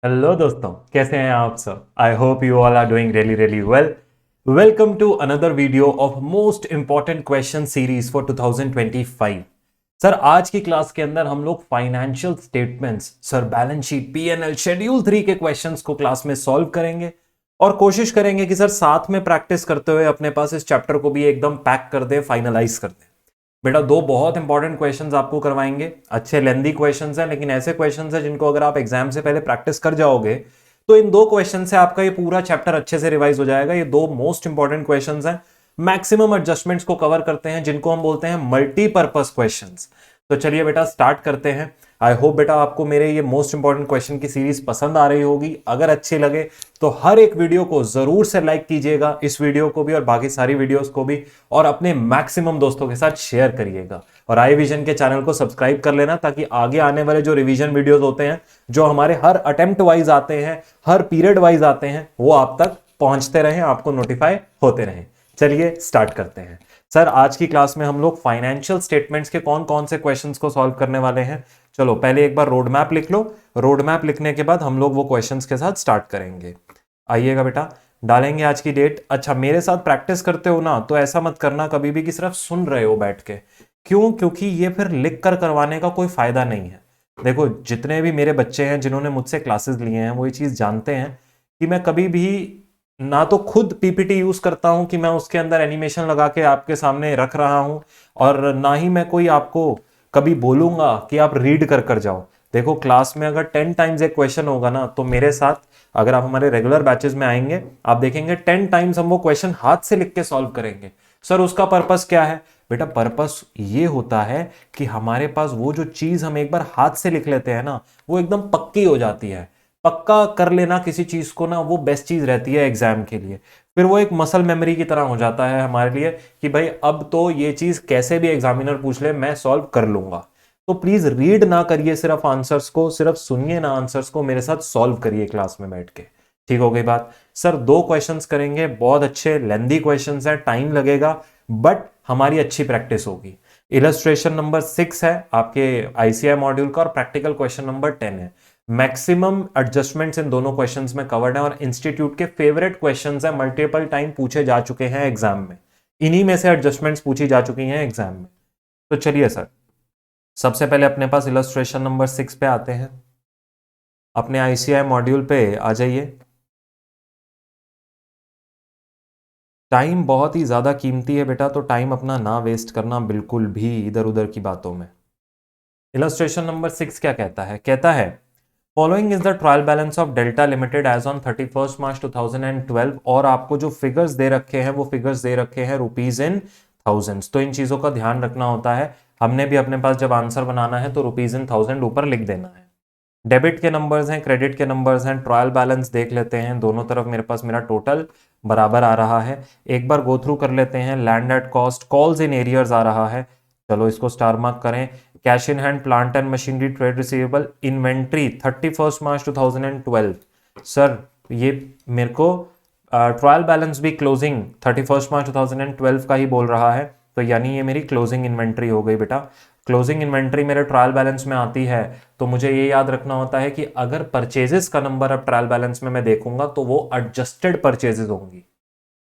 Hello दोस्तों, कैसे हैं आप सब। I hope you all are doing really really well. Welcome to another video of most important question series for 2025। Sir, आज की क्लास के अंदर हम लोग financial statements, sir balance sheet, PNL, schedule 3 के क्वेश्चंस को क्लास में सॉल्व करेंगे और कोशिश करेंगे कि सर साथ में प्रैक्टिस करते हुए अपने पास इस चैप्टर को भी एकदम पैक कर दे, फाइनलाइज कर दे। बेटा, दो बहुत इंपॉर्टेंट क्वेश्चंस आपको करवाएंगे। अच्छे लेंदी क्वेश्चंस हैं, लेकिन ऐसे क्वेश्चंस हैं जिनको अगर आप एग्जाम से पहले प्रैक्टिस कर जाओगे तो इन दो क्वेश्चन से आपका ये पूरा चैप्टर अच्छे से रिवाइज हो जाएगा। ये दो मोस्ट इंपॉर्टेंट क्वेश्चंस हैं। मैक्सिमम एडजस्टमेंट्स को कवर करते हैं, जिनको हम बोलते हैं मल्टीपर्पज क्वेश्चंस। तो चलिए बेटा, स्टार्ट करते हैं। आई होप बेटा आपको मेरे ये मोस्ट इंपॉर्टेंट क्वेश्चन की सीरीज पसंद आ रही होगी। अगर अच्छी लगे तो हर एक वीडियो को जरूर से लाइक कीजिएगा, इस वीडियो को भी और बाकी सारी वीडियोस को भी, और अपने मैक्सिमम दोस्तों के साथ शेयर करिएगा। और आई विजन के चैनल को सब्सक्राइब कर लेना, ताकि आगे आने वाले जो रिवीजन वीडियोस होते हैं, जो हमारे हर अटेम्प्ट वाइज आते हैं, हर पीरियड वाइज आते हैं, वो आप तक पहुंचते रहें, आपको नोटिफाई होते रहें। चलिए स्टार्ट करते हैं। सर, आज की क्लास में हम लोग फाइनेंशियल स्टेटमेंट्स के कौन कौन से क्वेश्चंस को सॉल्व करने वाले हैं। चलो पहले एक बार रोड मैप लिख लो। रोड मैप लिखने के बाद हम लोग वो क्वेश्चंस के साथ स्टार्ट करेंगे। आइएगा बेटा, डालेंगे आज की डेट। अच्छा, मेरे साथ प्रैक्टिस करते हो ना, तो ऐसा मत करना कभी भी कि सिर्फ सुन रहे हो बैठ के। क्यों? क्योंकि ये फिर लिख कर करवाने का कोई फायदा नहीं है। देखो, जितने भी मेरे बच्चे हैं जिन्होंने मुझसे क्लासेस लिए हैं, वो ये चीज जानते हैं कि मैं कभी भी ना तो खुद पीपीटी यूज करता हूं कि मैं उसके अंदर एनिमेशन लगा के आपके सामने रख रहा हूं, और ना ही मैं कोई आपको कभी बोलूंगा कि आप रीड कर कर जाओ। देखो, क्लास में अगर 10 टाइम्स एक क्वेश्चन होगा ना, तो मेरे साथ अगर आप हमारे रेगुलर बैचेस में आएंगे, आप देखेंगे 10 टाइम्स हम वो क्वेश्चन हाथ से लिख के सॉल्व करेंगे। सर, उसका पर्पस क्या है? बेटा, पर्पस ये होता है कि हमारे पास वो जो चीज हम एक बार हाथ से लिख लेते हैं ना, वो एकदम पक्की हो जाती है। पक्का कर लेना किसी चीज को ना, वो बेस्ट चीज रहती है एग्जाम के लिए। फिर वो एक मसल मेमोरी की तरह हो जाता है हमारे लिए कि भाई अब तो ये चीज कैसे भी एग्जामिनर पूछ ले, मैं सॉल्व कर लूंगा। तो प्लीज रीड ना करिए सिर्फ आंसर्स को, सिर्फ सुनिए ना आंसर्स को, मेरे साथ सॉल्व करिए क्लास में बैठ के। ठीक हो गई बात? सर, दो क्वेश्चंस करेंगे, बहुत अच्छे लेंदी क्वेश्चंस हैं, टाइम लगेगा, बट हमारी अच्छी प्रैक्टिस होगी। इलस्ट्रेशन नंबर 6 है आपके आईसीआई मॉड्यूल का, और प्रैक्टिकल क्वेश्चन नंबर 10 है। मैक्सिमम एडजस्टमेंट्स इन दोनों क्वेश्चंस में कवर्ड है, और इंस्टीट्यूट के फेवरेट क्वेश्चंस हैं, मल्टीपल टाइम पूछे जा चुके हैं एग्जाम में। इन्हीं में से एडजस्टमेंट्स पूछी जा चुकी हैं एग्जाम में। तो चलिए सर, सबसे पहले अपने पास इलस्ट्रेशन नंबर 6 पे आते हैं। अपने आईसीआई मॉड्यूल पे आ जाइए। टाइम बहुत ही ज्यादा कीमती है बेटा, तो टाइम अपना ना वेस्ट करना बिल्कुल भी इधर उधर की बातों में। इलस्ट्रेशन नंबर 6 क्या कहता है? कहता है, following is the trial balance of Delta Limited as on 31 March 2012। और आपको जो फिगर्स दे रखे हैं, वो फिगर्स दे रखे हैं रुपीज इन थाउजेंड्स। तो इन चीजों का ध्यान रखना होता है। हमने भी अपने पास जब आंसर बनाना है तो रुपीज इन थाउजेंड ऊपर लिख देना है। डेबिट के नंबर्स हैं, क्रेडिट के नंबर्स हैं, ट्रायल बैलेंस देख लेते हैं। दोनों तरफ मेरे पास मेरा टोटल बराबर आ रहा है। एक बार गो थ्रू कर लेते हैं। Land at cost, calls in arrears आ रहा है, चलो इसको स्टार मार्क करें। Cash in hand, plant and machinery, trade receivable, inventory 31 March 2012। Sir, ये मेरे को ट्रायल बैलेंस भी क्लोजिंग 31 मार्च 2012 का ही बोल रहा है, तो यानी ये मेरी क्लोजिंग इन्वेंट्री हो गई बेटा। क्लोजिंग इन्वेंट्री मेरे ट्रायल बैलेंस में आती है, तो मुझे ये याद रखना होता है कि अगर परचेजेस का नंबर अब ट्रायल बैलेंस में मैं देखूंगा तो वो एडजस्टेड परचेजेस होंगी।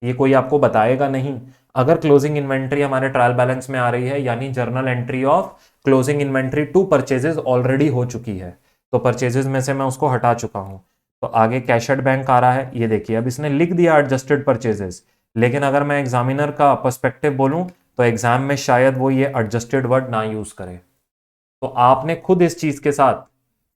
ये कोई आपको बताएगा नहीं। अगर क्लोजिंग इन्वेंट्री हमारे ट्रायल बैलेंस में आ रही है, यानी journal entry of closing inventory to purchases already हो चुकी है, तो परचेजेस में से मैं उसको हटा चुका हूं। तो आगे कैश एट बैंक आ रहा है, ये देखिए अब इसने लिख दिया एडजस्टेड परचेजेस, लेकिन अगर मैं एग्जामिनर का पर्सपेक्टिव बोलूं तो एग्जाम में शायद वो ये एडजस्टेड वर्ड ना यूज करे। तो आपने खुद इस चीज के साथ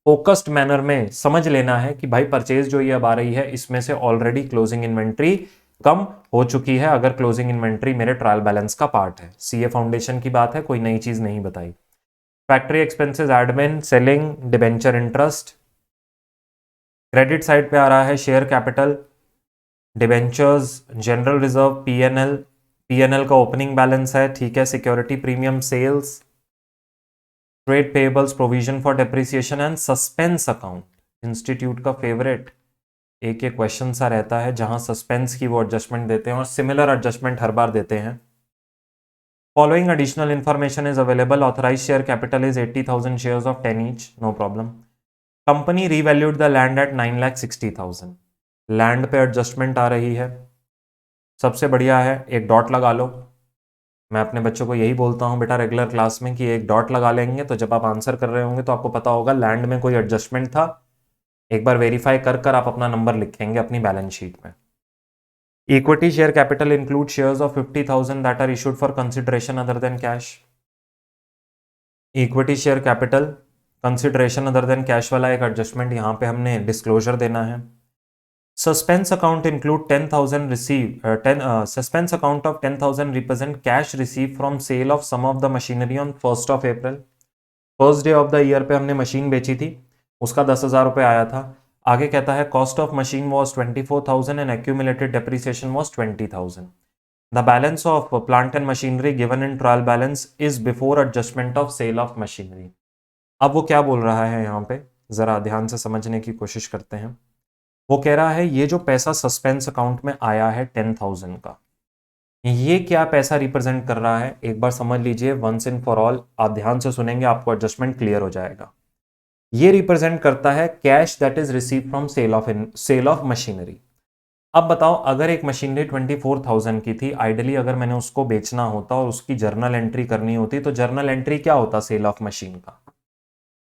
फोकस्ड मैनर में समझ लेना है कि भाई परचेज जो ये अब आ रही है, इसमें से ऑलरेडी क्लोजिंग इन्वेंट्री कम हो चुकी है, अगर क्लोजिंग इन्वेंट्री मेरे ट्रायल बैलेंस का पार्ट है। सीए फाउंडेशन की बात है, कोई नई चीज नहीं बताई। Factory expenses, admin, selling, debenture interest. Credit side पे आ रहा है share capital, debentures, general reserve, PNL. PNL का ओपनिंग बैलेंस है, ठीक है। Security premium, sales, trade payables, provision for depreciation and suspense account. Institute का फेवरेट एक एक क्वेश्चन सा रहता है जहां सस्पेंस की वो एडजस्टमेंट देते हैं, और सिमिलर एडजस्टमेंट हर बार देते हैं। Following additional information is available. Authorise share capital is 80,000 shares of 10 each, no problem. Company revalued the land at 9,60,000। Land पे एडजस्टमेंट आ रही है, सबसे बढ़िया है, एक डॉट लगा लो। मैं अपने बच्चों को यही बोलता हूँ बेटा रेगुलर क्लास में कि एक डॉट लगा लेंगे तो जब आप आंसर कर रहे होंगे तो आपको पता होगा लैंड में कोई एडजस्टमेंट था। एक बार वेरीफाई कर कर आप अपना नंबर लिखेंगे अपनी बैलेंस शीट में। Equity share capital include shares of 50,000 that are issued for consideration other than cash. Equity share capital consideration other than cash वाला एक एडजस्टमेंट यहां पे हमने डिस्क्लोजर देना है। Suspense account include 10,000 receive 10 suspense account of 10,000 represent cash receive from sale of some of the machinery on 1st of April। First day of the year पे हमने machine बेची थी, उसका 10,000 रुपये आया था। आगे कहता है cost of machine was 24,000 and accumulated depreciation was 20,000। The balance of plant and machinery given in trial balance is before adjustment of sale of machinery. अब वो क्या बोल रहा है यहाँ पे, जरा ध्यान से समझने की कोशिश करते हैं। वो कह रहा है ये जो पैसा सस्पेंस अकाउंट में आया है 10,000 का, ये क्या पैसा रिप्रेजेंट कर रहा है एक बार समझ लीजिए वंस इन फॉर ऑल। आप ध्यान से सुनेंगे आपको एडजस्टमेंट क्लियर हो जाएगा। ये रिप्रेजेंट करता है cash that is receive from sale of machinery. अब बताओ अगर एक मशीनरी 24,000 की थी, आइडली अगर मैंने उसको बेचना होता और उसकी जर्नल एंट्री करनी होती तो जर्नल एंट्री क्या होता सेल ऑफ मशीन का?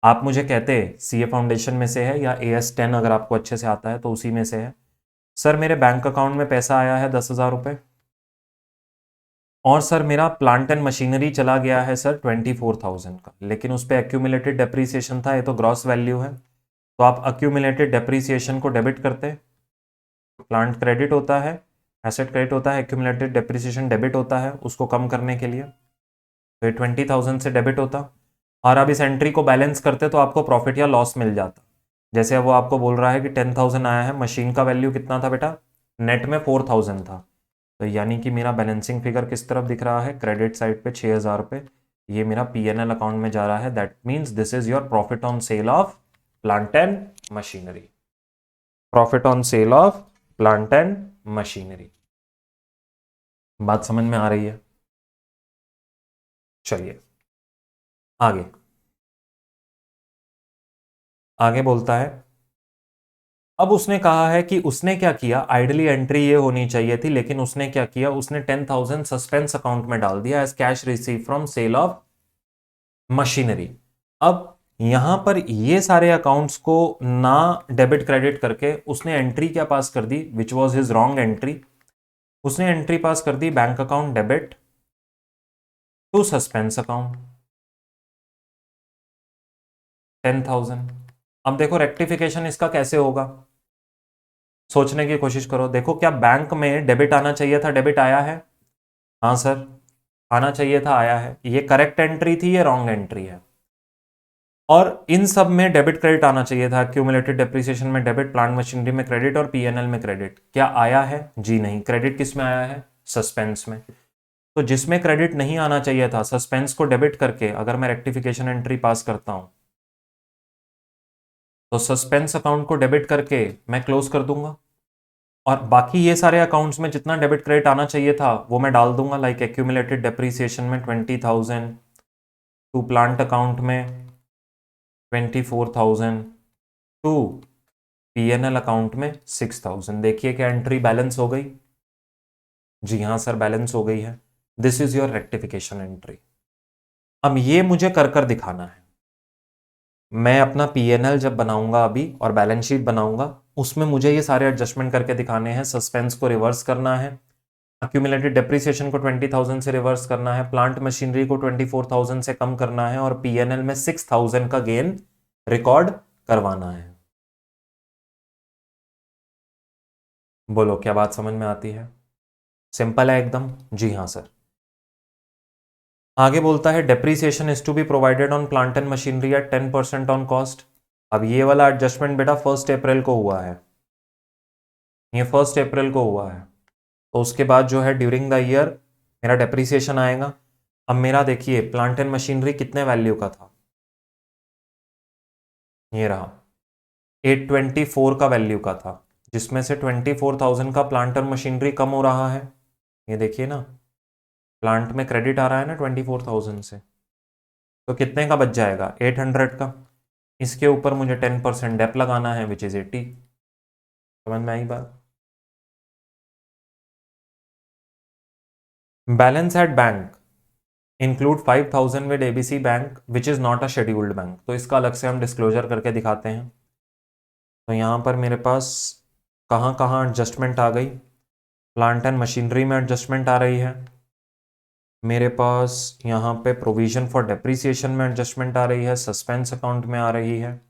आप मुझे कहते सीए फाउंडेशन में से है या AS10 अगर आपको अच्छे से आता है तो उसी में से है। सर मेरे बैंक अकाउंट में पैसा आया है 10,000 रुपये और सर मेरा प्लांट एंड मशीनरी चला गया है सर 24,000 का, लेकिन उस पर एक्यूमुलेटेड डेप्रीसिएशन था, ये तो ग्रॉस वैल्यू है। तो आप एक्यूमुलेटेड डेप्रीसिएशन को डेबिट करते, प्लांट क्रेडिट होता है, एसेट क्रेडिट होता है, एक्यूमुलेटेड डेप्रीसिएशन डेबिट होता है, उसको कम करने के लिए तो 20,000 से डेबिट होता। और अब इस एंट्री को बैलेंस करते तो आपको प्रॉफिट या लॉस मिल जाता। जैसे वो आपको बोल रहा है कि 10,000 आया है, मशीन का वैल्यू कितना था बेटा, नेट में 4,000 था, तो यानी कि मेरा बैलेंसिंग फिगर किस तरफ दिख रहा है, क्रेडिट साइड पे 6,000 रुपये, ये मेरा PNL अकाउंट में जा रहा है। That means this is your profit on sale of plant and machinery. Profit on sale of plant and machinery. बात समझ में आ रही है? चलिए आगे आगे बोलता है। अब उसने कहा है कि उसने क्या किया, आइडली एंट्री ये होनी चाहिए थी, लेकिन उसने क्या किया, उसने 10,000 सस्पेंस अकाउंट में डाल दिया as cash receive from sale of machinery. अब यहां पर ये सारे अकाउंट्स को ना डेबिट क्रेडिट करके उसने एंट्री क्या पास कर दी, which was his wrong entry. उसने एंट्री पास कर दी bank account debit to suspense account 10,000। अब देखो रेक्टिफिकेशन इसका कैसे होगा, सोचने की कोशिश करो। देखो क्या बैंक में डेबिट आना चाहिए था, डेबिट आया है? हाँ सर आना चाहिए था, आया है। ये करेक्ट एंट्री थी, ये रॉन्ग एंट्री है। और इन सब में डेबिट क्रेडिट आना चाहिए था, क्यूमुलेटेड डेप्रिसिएशन में डेबिट, प्लांट मशीनरी में क्रेडिट और PNL में क्रेडिट। क्या आया है? जी नहीं। क्रेडिट किस में आया है? सस्पेंस में। तो जिसमें क्रेडिट नहीं आना चाहिए था, सस्पेंस को डेबिट करके अगर मैं रेक्टिफिकेशन एंट्री पास करता हूं तो सस्पेंस अकाउंट को डेबिट करके मैं क्लोज कर दूंगा और बाकी ये सारे अकाउंट्स में जितना डेबिट क्रेडिट आना चाहिए था वो मैं डाल दूंगा। लाइक एक्यूमुलेटेड डेप्रिसिएशन में 20,000, टू प्लांट अकाउंट में 24,000, टू PNL अकाउंट में 6,000। देखिए क्या एंट्री बैलेंस हो गई? जी हाँ सर बैलेंस हो गई है। This is your rectification entry. अब ये मुझे कर कर दिखाना है। मैं अपना PNL जब बनाऊंगा अभी और बैलेंस शीट बनाऊंगा उसमें मुझे ये सारे एडजस्टमेंट करके दिखाने हैं। सस्पेंस को रिवर्स करना है, एक्यूमुलेटेड डेप्रिसिएशन को 20,000 से रिवर्स करना है, प्लांट मशीनरी को 24,000 से कम करना है और PNL में 6,000 का गेन रिकॉर्ड करवाना है। बोलो क्या बात समझ में आती है? सिंपल है एकदम। जी हाँ सर। आगे बोलता है depreciation is to be provided on plant and machinery at 10% on cost. अब ये वाला एडजस्टमेंट बेटा 1 अप्रैल को हुआ है, ये 1 अप्रैल को हुआ है। तो उसके बाद जो है ड्यूरिंग द ईयर मेरा डेप्रीसिएशन आएगा। अब मेरा देखिए प्लांट एंड मशीनरी कितने वैल्यू का था, ये रहा 824 का वैल्यू का था, जिसमें से 24,000 का प्लांट एंड मशीनरी कम हो रहा है। ये देखिए ना, प्लांट में क्रेडिट आ रहा है ना 24,000 से, तो कितने का बच जाएगा? 800 का। इसके ऊपर मुझे 10% डेप लगाना है विच इज 80। समझ में आई बात? Balance at bank include 5,000 with ABC bank which is not a scheduled bank. तो इसका अलग से हम डिस्क्लोजर करके दिखाते हैं। तो यहां पर मेरे पास कहां कहां एडजस्टमेंट आ गई। प्लांट एंड मशीनरी में एडजस्टमेंट आ रही है, मेरे पास यहाँ पे प्रोविजन फॉर डेप्रिसिएशन में एडजस्टमेंट आ रही है, सस्पेंस अकाउंट में आ रही है,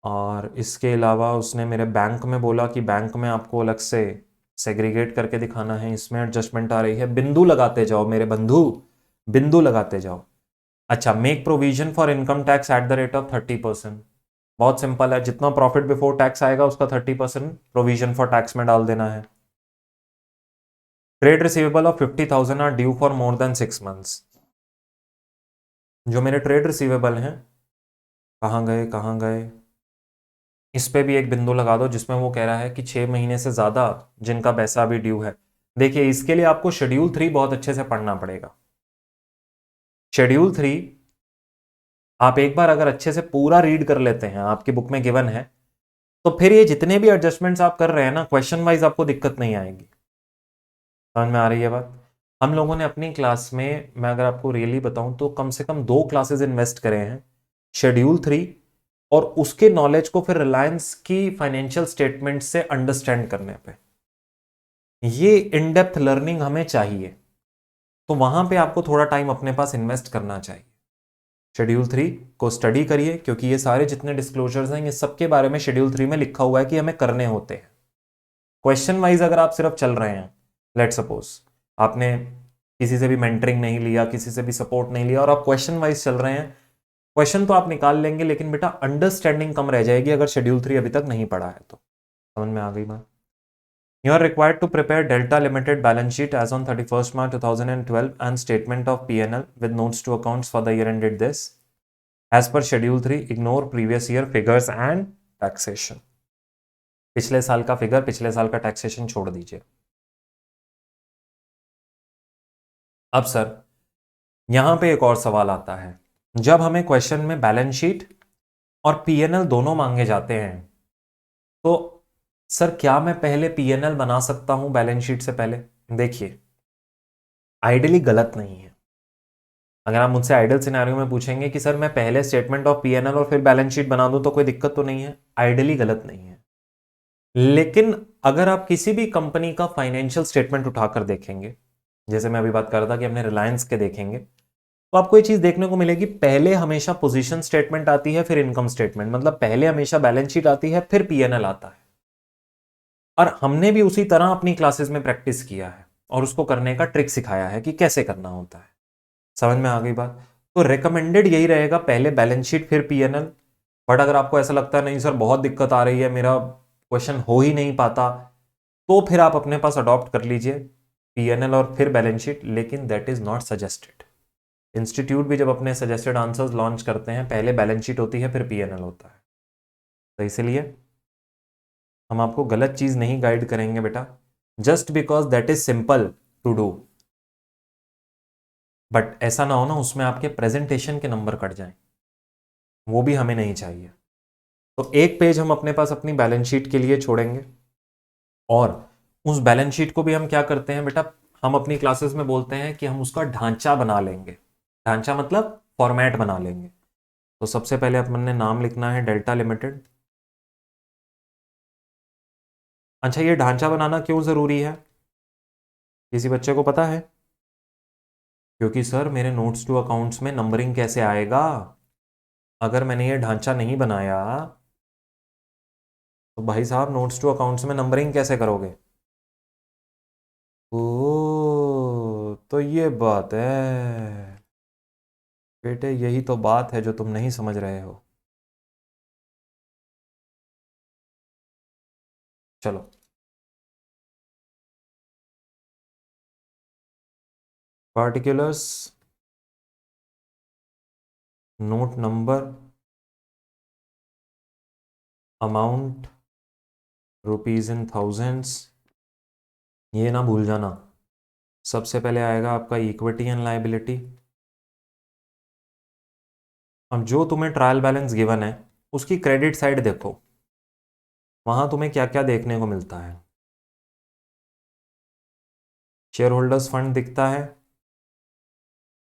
और इसके अलावा उसने मेरे बैंक में बोला कि बैंक में आपको अलग से सेग्रीगेट करके दिखाना है, इसमें एडजस्टमेंट आ रही है। बिंदु लगाते जाओ मेरे बंधु, बिंदु लगाते जाओ। अच्छा, make provision for income tax at the rate of 30%। बहुत सिंपल है, जितना प्रॉफिट बिफोर टैक्स आएगा उसका 30% प्रोविजन फॉर टैक्स में डाल देना है। Trade receivable of 50,000 are due for more than 6 months. जो मेरे ट्रेड रिसीवेबल हैं, कहाँ गए कहाँ गए, इस पे भी एक बिंदु लगा दो जिसमें वो कह रहा है कि 6 महीने से ज्यादा जिनका पैसा अभी ड्यू है। देखिए, इसके लिए आपको शेड्यूल 3 बहुत अच्छे से पढ़ना पड़ेगा। शेड्यूल 3 आप एक बार अगर अच्छे से पूरा रीड कर लेते हैं, आपकी बुक में गिवन है, तो फिर ये जितने भी एडजस्टमेंट्स आप कर रहे हैं ना, क्वेश्चन वाइज आपको दिक्कत नहीं आएगी। समझ में आ रही है बात? हम लोगों ने अपनी क्लास में, मैं अगर आपको रियली बताऊं तो कम से कम 2 क्लासेस इन्वेस्ट करे हैं शेड्यूल 3 और उसके नॉलेज को फिर रिलायंस की फाइनेंशियल स्टेटमेंट से अंडरस्टैंड करने पे। ये इन डेप्थ लर्निंग हमें चाहिए, तो वहां पे आपको थोड़ा टाइम अपने पास इन्वेस्ट करना चाहिए। शेड्यूल 3 को स्टडी करिए, क्योंकि ये सारे जितने डिस्क्लोजर्स हैं, ये सबके बारे में शेड्यूल 3 में लिखा हुआ है कि हमें करने होते हैं। क्वेश्चन वाइज अगर आप सिर्फ चल रहे हैं, लेट सपोज आपने किसी से भी मेंटरिंग नहीं लिया, किसी से भी सपोर्ट नहीं लिया, और आप क्वेश्चन वाइज चल रहे हैं, क्वेश्चन तो आप निकाल लेंगे, लेकिन बेटा अंडरस्टैंडिंग कम रह जाएगी अगर शेड्यूल 3 अभी तक नहीं पढ़ा है तो। समझ में आ गई बात? You are required to prepare Delta Limited balance sheet as on 31st March 2012 and statement of P&L with notes to accounts for the year ended this. As per Schedule 3, ignore previous year figures and taxation. पिछले साल का figure, पिछले साल का taxation छोड़ दीजिए। अब sir, यहां पे एक और सवाल आता है, जब हमें क्वेश्चन में बैलेंस शीट और पीएनएल दोनों मांगे जाते हैं, तो सर क्या मैं पहले पीएनएल बना सकता हूं बैलेंस शीट से पहले? देखिए, आइडियली गलत नहीं है। अगर आप मुझसे आइडियल सिनेरियो में पूछेंगे कि सर मैं पहले स्टेटमेंट ऑफ पीएनएल और फिर बैलेंस शीट बना दूं तो कोई दिक्कत तो नहीं है, आइडियली गलत नहीं है। लेकिन अगर आप किसी भी कंपनी का फाइनेंशियल स्टेटमेंट उठाकर देखेंगे, जैसे मैं अभी बात कर रहा था कि अपने रिलायंस के देखेंगे, तो आपको ये चीज देखने को मिलेगी, पहले हमेशा पोजीशन स्टेटमेंट आती है फिर इनकम स्टेटमेंट, मतलब पहले हमेशा बैलेंस शीट आती है फिर पीएनएल आता है। और हमने भी उसी तरह अपनी क्लासेस में प्रैक्टिस किया है और उसको करने का ट्रिक सिखाया है कि कैसे करना होता है। समझ में आ गई बात? तो रिकमेंडेड यही रहेगा, पहले बैलेंस शीट फिर पीएनएल। बट अगर आपको ऐसा लगता है नहीं सर बहुत दिक्कत आ रही है, मेरा क्वेश्चन हो ही नहीं पाता, तो फिर आप अपने पास अडॉप्ट कर लीजिए पीएनएल और फिर बैलेंस शीट, लेकिन that is not suggested. Institute भी जब अपने सजेस्टेड आंसर्स लॉन्च करते हैं, पहले बैलेंस शीट होती है फिर पीएनएल होता है। तो इसलिए हम आपको गलत चीज नहीं गाइड करेंगे बेटा, just because that is simple to do. But ऐसा ना हो ना उसमें आपके प्रेजेंटेशन के नंबर कट जाएं, वो भी हमें नहीं चाहिए। तो एक पेज हम अपने पास अपनी बैलेंस शीट के लिए छोड़ेंगे, और उस बैलेंस शीट को भी हम क्या करते हैं बेटा, हम अपनी क्लासेस में बोलते हैं कि हम उसका ढांचा बना लेंगे। ढांचा मतलब फॉर्मेट बना लेंगे। तो सबसे पहले अपन ने नाम लिखना है डेल्टा लिमिटेड। अच्छा, ये ढांचा बनाना क्यों जरूरी है, किसी बच्चे को पता है? क्योंकि सर मेरे नोट्स टू अकाउंट्स में नंबरिंग कैसे आएगा अगर मैंने ये ढांचा नहीं बनाया? तो भाई साहब नोट्स टू अकाउंट्स में नंबरिंग कैसे करोगे? ओ, तो ये बात है बेटे, यही तो बात है जो तुम नहीं समझ रहे हो। चलो, particulars, note number, amount rupees in thousands, ये ना भूल जाना। सबसे पहले आएगा आपका इक्विटी एंड लायबिलिटी, अब जो तुम्हें ट्रायल बैलेंस गिवन है उसकी क्रेडिट साइड देखो, वहां तुम्हें क्या क्या देखने को मिलता है। शेयर होल्डर्स फंड दिखता है,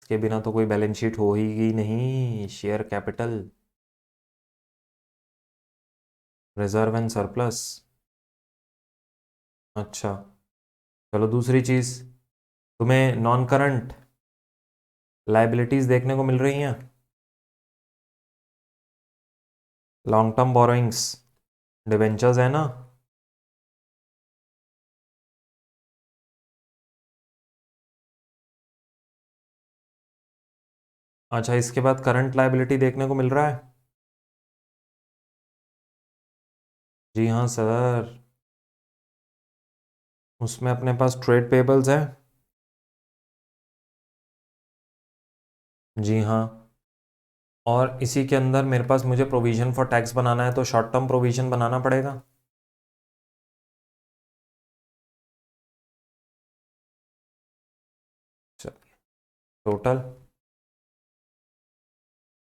इसके बिना तो कोई बैलेंस शीट हो ही नहीं। Share capital, reserve and surplus. अच्छा, चलो दूसरी चीज, तुम्हें नॉन करंट लाइबिलिटीज देखने को मिल रही हैं, लॉन्ग टर्म बोरोइंग्स, डिवेंचर्स है ना। अच्छा, इसके बाद करंट लाइबिलिटी देखने को मिल रहा है। जी हाँ सर, उसमें अपने पास ट्रेड पेबल्स है। जी हाँ, और इसी के अंदर मेरे पास, मुझे प्रोविजन फॉर टैक्स बनाना है तो शॉर्ट टर्म प्रोविजन बनाना पड़ेगा। चलिए, टोटल।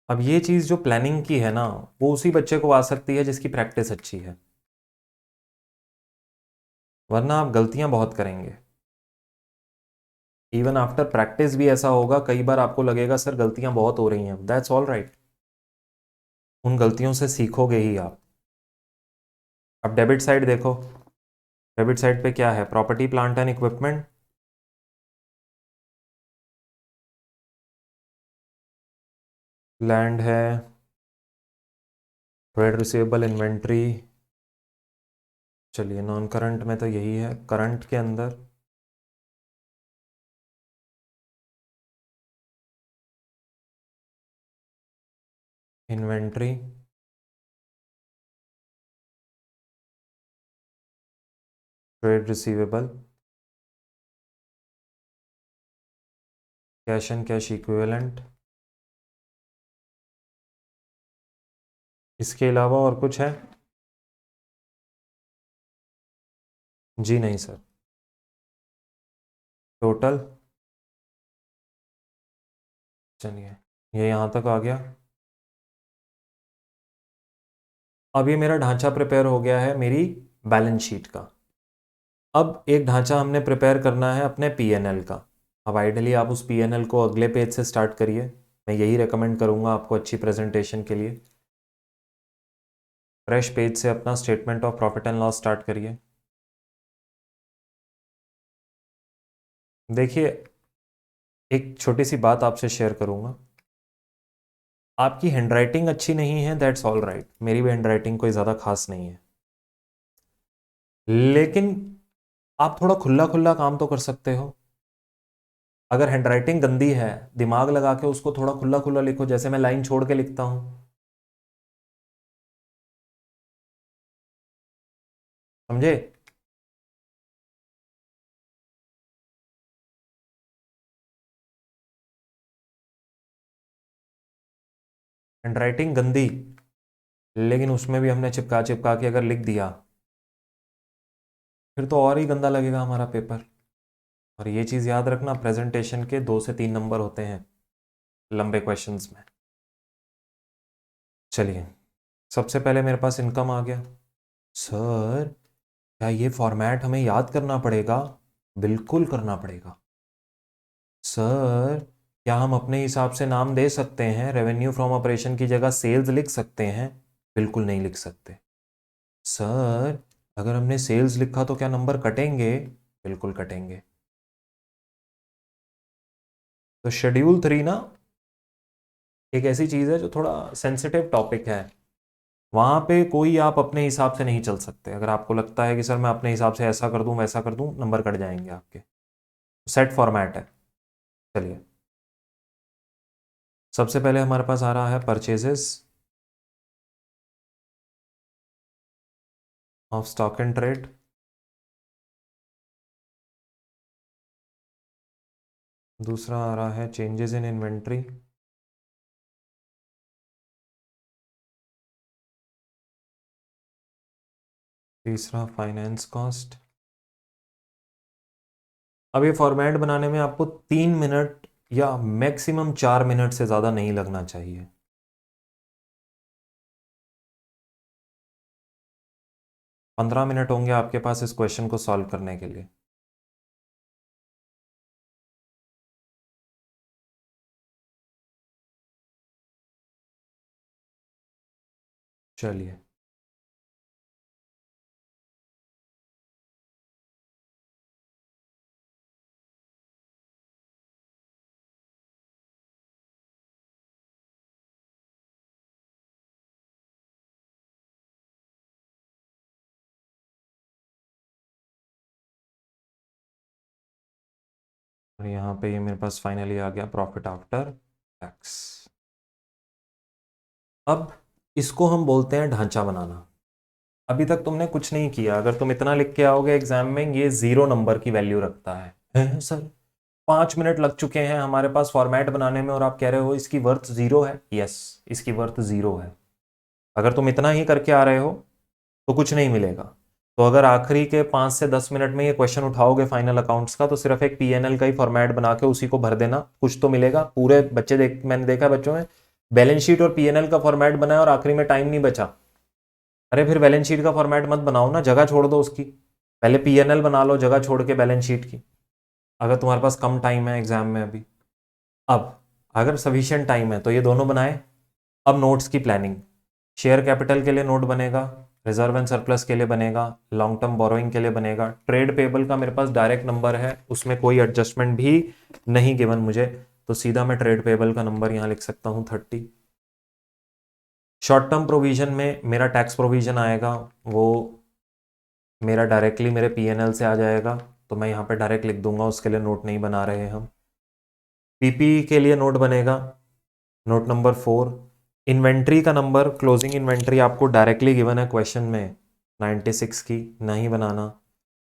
अब ये चीज जो प्लानिंग की है ना, वो उसी बच्चे को आ सकती है जिसकी प्रैक्टिस अच्छी है, वरना आप गलतियां बहुत करेंगे। इवन आफ्टर प्रैक्टिस भी ऐसा होगा, कई बार आपको लगेगा सर गलतियां बहुत हो रही हैं, दैट्स ऑल राइट, उन गलतियों से सीखोगे ही आप। अब डेबिट साइड देखो, डेबिट साइड पे क्या है, property plant and equipment, land है, ट्रेड रिसीवेबल, इन्वेंट्री। चलिए, नॉन करंट में तो यही है, करंट के अंदर inventory, trade receivable, cash and cash equivalent. इसके अलावा और कुछ है? जी नहीं सर। टोटल, चलिए ये यहाँ तक आ गया। अब ये मेरा ढांचा प्रिपेयर हो गया है मेरी बैलेंस शीट का। अब एक ढांचा हमने प्रिपेयर करना है अपने पीएनएल का। अब आइडियली आप उस पीएनएल को अगले पेज से स्टार्ट करिए, मैं यही रेकमेंड करूंगा आपको अच्छी प्रेजेंटेशन के लिए। फ्रेश पेज से अपना statement of profit and loss start करिए। देखिए, एक छोटी सी बात आपसे शेयर करूंगा, आपकी हैंडराइटिंग अच्छी नहीं है, दैट्स ऑल राइट, मेरी भी हैंडराइटिंग कोई ज़्यादा खास नहीं है, लेकिन आप थोड़ा खुला खुला काम तो कर सकते हो। अगर हैंडराइटिंग गंदी है, दिमाग लगा के उसको थोड़ा खुला खुला लिखो, जैसे मैं लाइन छोड़ के लिखता हूं। समझे? हैंडराइटिंग गंदी, लेकिन उसमें भी हमने चिपका चिपका के अगर लिख दिया, फिर तो और ही गंदा लगेगा हमारा पेपर। और ये चीज़ याद रखना, प्रेजेंटेशन के 2 से 3 नंबर होते हैं लंबे क्वेश्चंस में। चलिए, सबसे पहले मेरे पास इनकम आ गया। सर, क्या ये फॉर्मेट हमें याद करना पड़ेगा? बिल्कुल करना पड़ेगा। सर, क्या हम अपने हिसाब से नाम दे सकते हैं, रेवेन्यू फ्रॉम ऑपरेशन की जगह सेल्स लिख सकते हैं? बिल्कुल नहीं लिख सकते। सर, अगर हमने सेल्स लिखा तो क्या नंबर कटेंगे? बिल्कुल कटेंगे। तो शेड्यूल 3 ना एक ऐसी चीज़ है जो थोड़ा सेंसिटिव टॉपिक है, वहाँ पे कोई आप अपने हिसाब से नहीं चल सकते। अगर आपको लगता है कि सर मैं अपने हिसाब से ऐसा कर दूं वैसा कर दूं, नंबर कट जाएंगे आपके। सेट फॉर्मेट है। चलिए, सबसे पहले हमारे पास आ रहा है purchases of stock and trade. दूसरा आ रहा है चेंजेस इन इन्वेंट्री। तीसरा फाइनेंस कॉस्ट। अब ये फॉर्मेट बनाने में आपको 3 मिनट या मैक्सिमम 4 मिनट से ज़्यादा नहीं लगना चाहिए। 15 मिनट होंगे आपके पास इस क्वेश्चन को सॉल्व करने के लिए। चलिए, और यहाँ पे ये मेरे पास फाइनली आ गया प्रॉफिट आफ्टर टैक्स। अब इसको हम बोलते हैं ढांचा बनाना। अभी तक तुमने कुछ नहीं किया, अगर तुम इतना लिख के आओगे एग्जाम में ये 0 नंबर की वैल्यू रखता है सर 5 मिनट लग चुके हैं हमारे पास फॉर्मेट बनाने में और आप कह रहे हो इसकी वर्थ 0 है। यस, इसकी वर्थ 0 है। अगर तुम इतना ही करके आ रहे हो तो कुछ नहीं मिलेगा। तो अगर आखिरी के 5 से 10 मिनट में ये क्वेश्चन उठाओगे फाइनल अकाउंट्स का, तो सिर्फ एक पीएनएल का ही फॉर्मेट बना के उसी को भर देना, कुछ तो मिलेगा। पूरे बच्चे मैंने देखा बच्चों में बैलेंस शीट और पीएनएल का फॉर्मेट बनाया और आखिरी में टाइम नहीं बचा। अरे फिर बैलेंस शीट का फॉर्मेट मत बनाओ ना, जगह छोड़ दो उसकी। पहले पीएनएल बना लो जगह छोड़ के बैलेंस शीट की, अगर तुम्हारे पास कम टाइम है एग्जाम में अभी। अब अगर सफिशिएंट टाइम है तो ये दोनों बनाए। अब नोट्स की प्लानिंग, शेयर कैपिटल के लिए नोट बनेगा, रिजर्व एंड सरप्लस के लिए बनेगा, लॉन्ग टर्म बोरोइंग के लिए बनेगा। ट्रेड पेबल का मेरे पास डायरेक्ट नंबर है, उसमें कोई एडजस्टमेंट भी नहीं गिवन मुझे, तो सीधा मैं ट्रेड पेबल का नंबर यहां लिख सकता हूं 30। शॉर्ट टर्म प्रोविजन में मेरा टैक्स प्रोविजन आएगा, वो मेरा डायरेक्टली मेरे पीएनएल से आ जाएगा, तो मैं यहाँ पे डायरेक्ट लिख दूंगा, उसके लिए नोट नहीं बना रहे हम। पीपी के लिए नोट बनेगा, नोट नंबर 4। इन्वेंट्री का नंबर, क्लोजिंग इन्वेंट्री आपको डायरेक्टली गिवन है क्वेश्चन में 96 की, नहीं बनाना।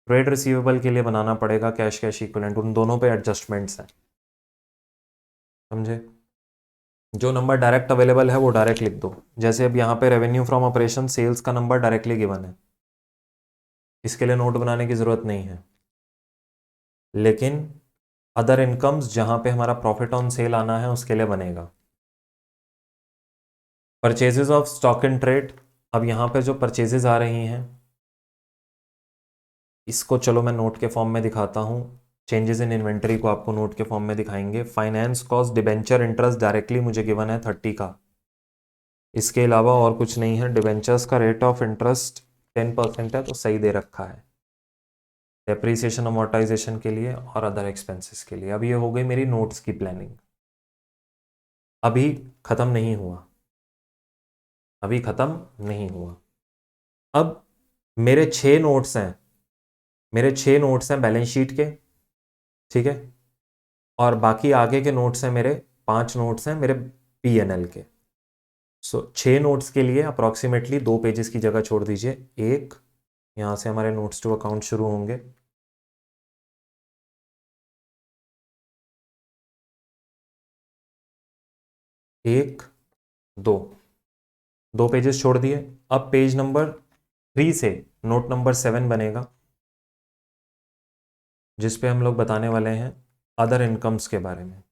ट्रेड रिसीवेबल के लिए बनाना पड़ेगा कैश कैश इक्विवेलेंट, उन दोनों पे एडजस्टमेंट्स हैं, समझे। जो नंबर डायरेक्ट अवेलेबल है वो डायरेक्ट लिख दो। जैसे अब यहाँ पे रेवेन्यू फ्रॉम ऑपरेशन सेल्स का नंबर डायरेक्टली गिवन है, इसके लिए नोट बनाने की जरूरत नहीं है। लेकिन अदर इनकम्स जहां पे हमारा प्रॉफिट ऑन सेल आना है उसके लिए बनेगा। Purchases of stock in trade, अब यहाँ पे जो परचेजेस आ रही हैं इसको चलो मैं नोट के फॉर्म में दिखाता हूँ। चेंजेस इन इन्वेंटरी को आपको नोट के फॉर्म में दिखाएंगे। Finance cost debenture interest directly मुझे गिवन है 30 का, इसके अलावा और कुछ नहीं है। डिबेंचर्स का रेट ऑफ इंटरेस्ट 10% है, तो सही दे रखा है। डेप्रीसिएशन अमोर्टाइजेशन के लिए और अदर एक्सपेंसेस के लिए। अब ये हो गई मेरी नोट्स की प्लानिंग। अभी खत्म नहीं हुआ, अभी खत्म नहीं हुआ। अब मेरे 6 नोट्स हैं, मेरे 6 नोट्स हैं बैलेंस शीट के, ठीक है। और बाकी आगे के नोट्स हैं मेरे, 5 नोट्स हैं मेरे पीएनएल के। सो 6 नोट्स के लिए अप्रॉक्सीमेटली 2 पेजेस की जगह छोड़ दीजिए। एक यहाँ से हमारे नोट्स टू अकाउंट शुरू होंगे, एक, दो, 2 पेजेस छोड़ दिए। अब पेज नंबर 3 से नोट नंबर 7 बनेगा, जिसपे हम लोग बताने वाले हैं अदर इनकम्स के बारे में।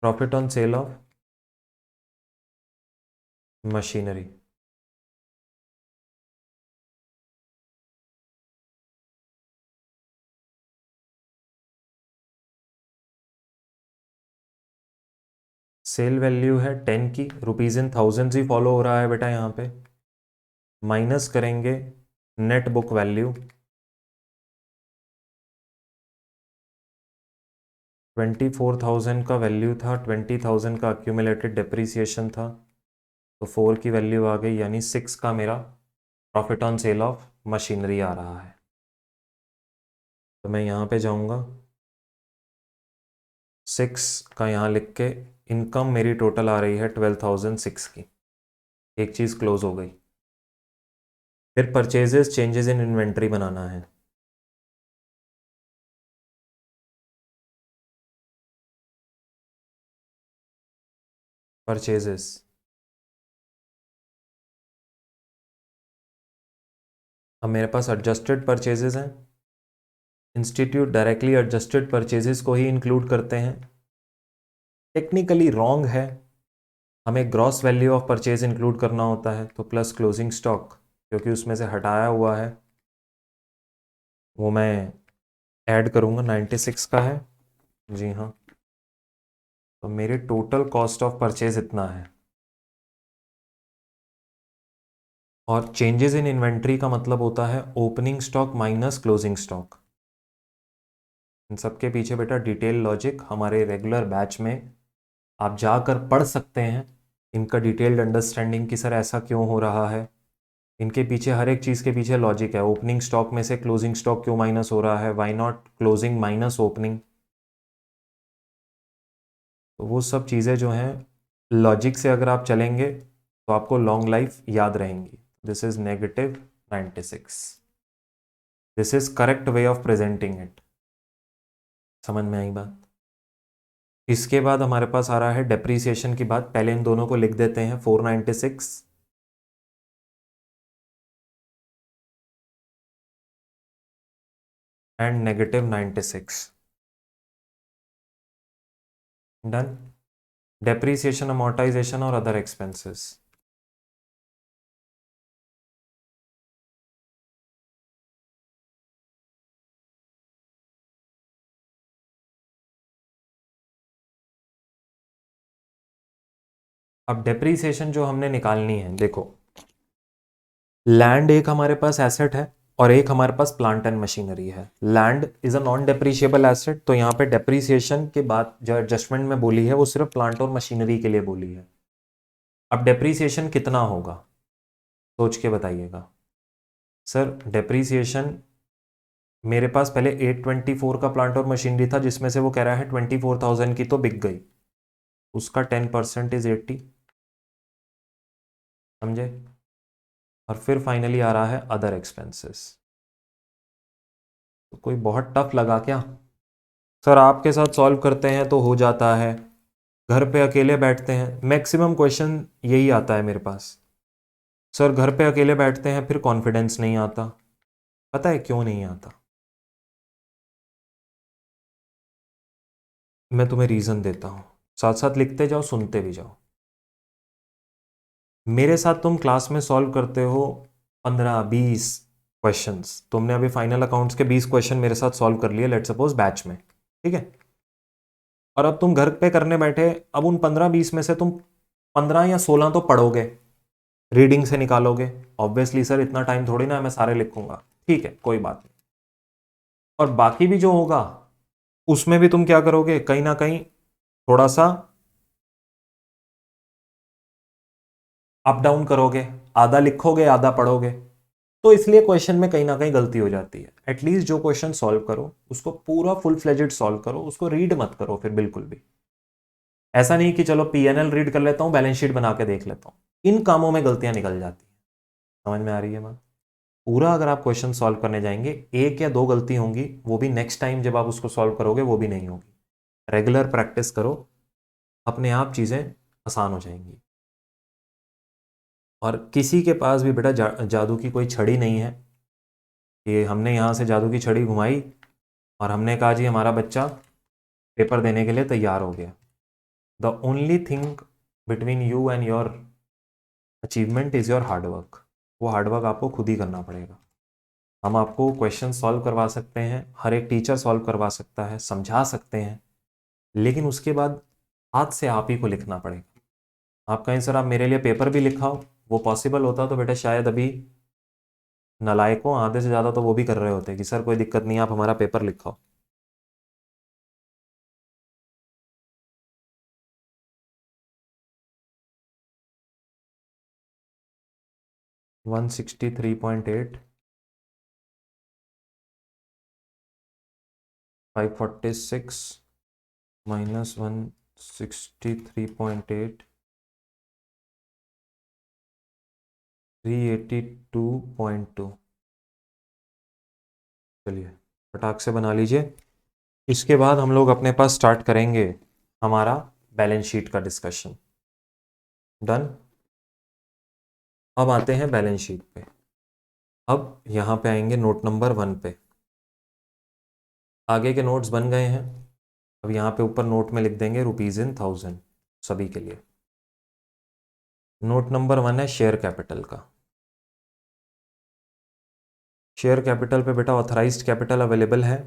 Profit on sale of machinery, sale value है 10 की, रुपीज इन थाउजेंड्स ही फॉलो हो रहा है बेटा यहाँ पे। माइनस करेंगे नेट बुक वैल्यू, 24,000 का वैल्यू था, 20,000 का अक्यूमुलेटेड डेप्रीसिएशन था, तो 4 की वैल्यू आ गई, यानी 6 का मेरा profit on sale of machinery आ रहा है। तो मैं यहाँ पे जाऊँगा, 6 का यहाँ लिख के इनकम मेरी टोटल आ रही है 12,006 की। एक चीज़ क्लोज हो गई। फिर परचेजेस चेंजेस इन इन्वेंट्री बनाना है। परचेजेस, अब मेरे पास एडजस्टेड परचेजेस हैं, इंस्टीट्यूट डायरेक्टली एडजस्टेड परचेजेस को ही इंक्लूड करते हैं। टेक्निकली रॉन्ग है, हमें gross value of purchase include करना होता है, तो प्लस क्लोजिंग स्टॉक क्योंकि उसमें से हटाया हुआ है वो मैं ऐड करूँगा, 96 का है जी हाँ। तो मेरे टोटल कॉस्ट ऑफ परचेज इतना है। और चेंजेस इन इन्वेंट्री का मतलब होता है opening stock minus closing stock. इन सबके पीछे बेटा डिटेल लॉजिक हमारे रेगुलर बैच में आप जाकर पढ़ सकते हैं, इनका डिटेल्ड अंडरस्टैंडिंग कि सर ऐसा क्यों हो रहा है, इनके पीछे हर एक चीज़ के पीछे लॉजिक है। ओपनिंग स्टॉक में से क्लोजिंग स्टॉक क्यों माइनस हो रहा है, why not closing minus opening. तो वो सब चीज़ें जो हैं लॉजिक से अगर आप चलेंगे तो आपको लॉन्ग लाइफ याद रहेंगी। This is -96, this is correct way of presenting it. समझ में आई बात? इसके बाद हमारे पास आ रहा है डेप्रीसिएशन की बात। पहले इन दोनों को लिख देते हैं, 496 एंड -96। डन। डेप्रीसिएशन, अमोर्टाइजेशन और अदर एक्सपेंसेस। अब डेप्रीसिएशन जो हमने निकालनी है, देखो लैंड एक हमारे पास एसेट है और एक हमारे पास प्लांट एंड मशीनरी है। Land is a non depreciable asset, तो यहाँ पे डेप्रीसिएशन के बाद जो एडजस्टमेंट में बोली है वो सिर्फ प्लांट और मशीनरी के लिए बोली है। अब डेप्रीसिएशन कितना होगा सोच के बताइएगा। सर डेप्रीसिएशन मेरे पास पहले 824 का प्लांट और मशीनरी था जिसमें से वो कह रहा है 24,000 की तो बिक गई, उसका 10% इज 80, समझे। और फिर फाइनली आ रहा है अदर एक्सपेंसेस। तो कोई बहुत टफ लगा क्या? सर आपके साथ सॉल्व करते हैं तो हो जाता है, घर पे अकेले बैठते हैं मैक्सिमम क्वेश्चन यही आता है मेरे पास। सर घर पे अकेले बैठते हैं फिर कॉन्फिडेंस नहीं आता। पता है क्यों नहीं आता? मैं तुम्हें रीज़न देता हूँ, साथ साथ लिखते जाओ सुनते भी जाओ। मेरे साथ तुम क्लास में सॉल्व करते हो 15-20 क्वेश्चंस, तुमने अभी फाइनल अकाउंट्स के 20 क्वेश्चन मेरे साथ सॉल्व कर लिए लेट सपोज बैच में, ठीक है। और अब तुम घर पे करने बैठे, अब उन 15-20 में से तुम 15 या 16 तो पढ़ोगे, रीडिंग से निकालोगे। ऑब्वियसली सर इतना टाइम थोड़ी ना मैं सारे लिखूंगा, ठीक है कोई बात नहीं। और बाकी भी जो होगा उसमें भी तुम क्या करोगे, कहीं ना कहीं थोड़ा सा अप डाउन करोगे, आधा लिखोगे आधा पढ़ोगे। तो इसलिए क्वेश्चन में कहीं ना कहीं गलती हो जाती है। एटलीस्ट जो क्वेश्चन सॉल्व करो उसको पूरा फुल फ्लेजेड सॉल्व करो, उसको रीड मत करो फिर बिल्कुल भी। ऐसा नहीं कि चलो पीएनएल रीड कर लेता हूं, बैलेंस शीट बना के देख लेता हूं, इन कामों में गलतियां निकल जाती हैं। समझ में आ रही है बात? पूरा अगर आप क्वेश्चन सॉल्व करने जाएंगे, एक या दो गलती होंगी, वो भी नेक्स्ट टाइम जब आप उसको सॉल्व करोगे वो भी नहीं होगी। रेगुलर प्रैक्टिस करो, अपने आप चीज़ें आसान हो जाएंगी। और किसी के पास भी बेटा जादू की कोई छड़ी नहीं है कि हमने यहाँ से जादू की छड़ी घुमाई और हमने कहा जी हमारा बच्चा पेपर देने के लिए तैयार हो गया। The only thing between you and your achievement is your hard work. वो हार्डवर्क आपको खुद ही करना पड़ेगा। हम आपको क्वेश्चन सॉल्व करवा सकते हैं, हर एक टीचर सॉल्व करवा सकता है, समझा सकते हैं, लेकिन उसके बाद हाथ से आप ही को लिखना पड़ेगा। आप कहें सर आप मेरे लिए पेपर भी लिखाओ, वो पॉसिबल होता तो बेटा शायद अभी नालायकों आधे से ज़्यादा तो वो भी कर रहे होते कि सर कोई दिक्कत नहीं आप हमारा पेपर लिखाओ। $163.8, 546 माइनस 163.8, 382.2। चलिए फटाक से बना लीजिए। इसके बाद हम लोग अपने पास स्टार्ट करेंगे हमारा बैलेंस शीट का डिस्कशन। डन। अब आते हैं बैलेंस शीट पे। अब यहाँ पे आएंगे नोट नंबर 1 पे। आगे के नोट्स बन गए हैं। अब यहाँ पे ऊपर नोट में लिख देंगे रुपीज इन 1000 सभी के लिए। नोट नंबर 1 है शेयर कैपिटल का। शेयर कैपिटल पे बेटा ऑथराइज्ड कैपिटल अवेलेबल है।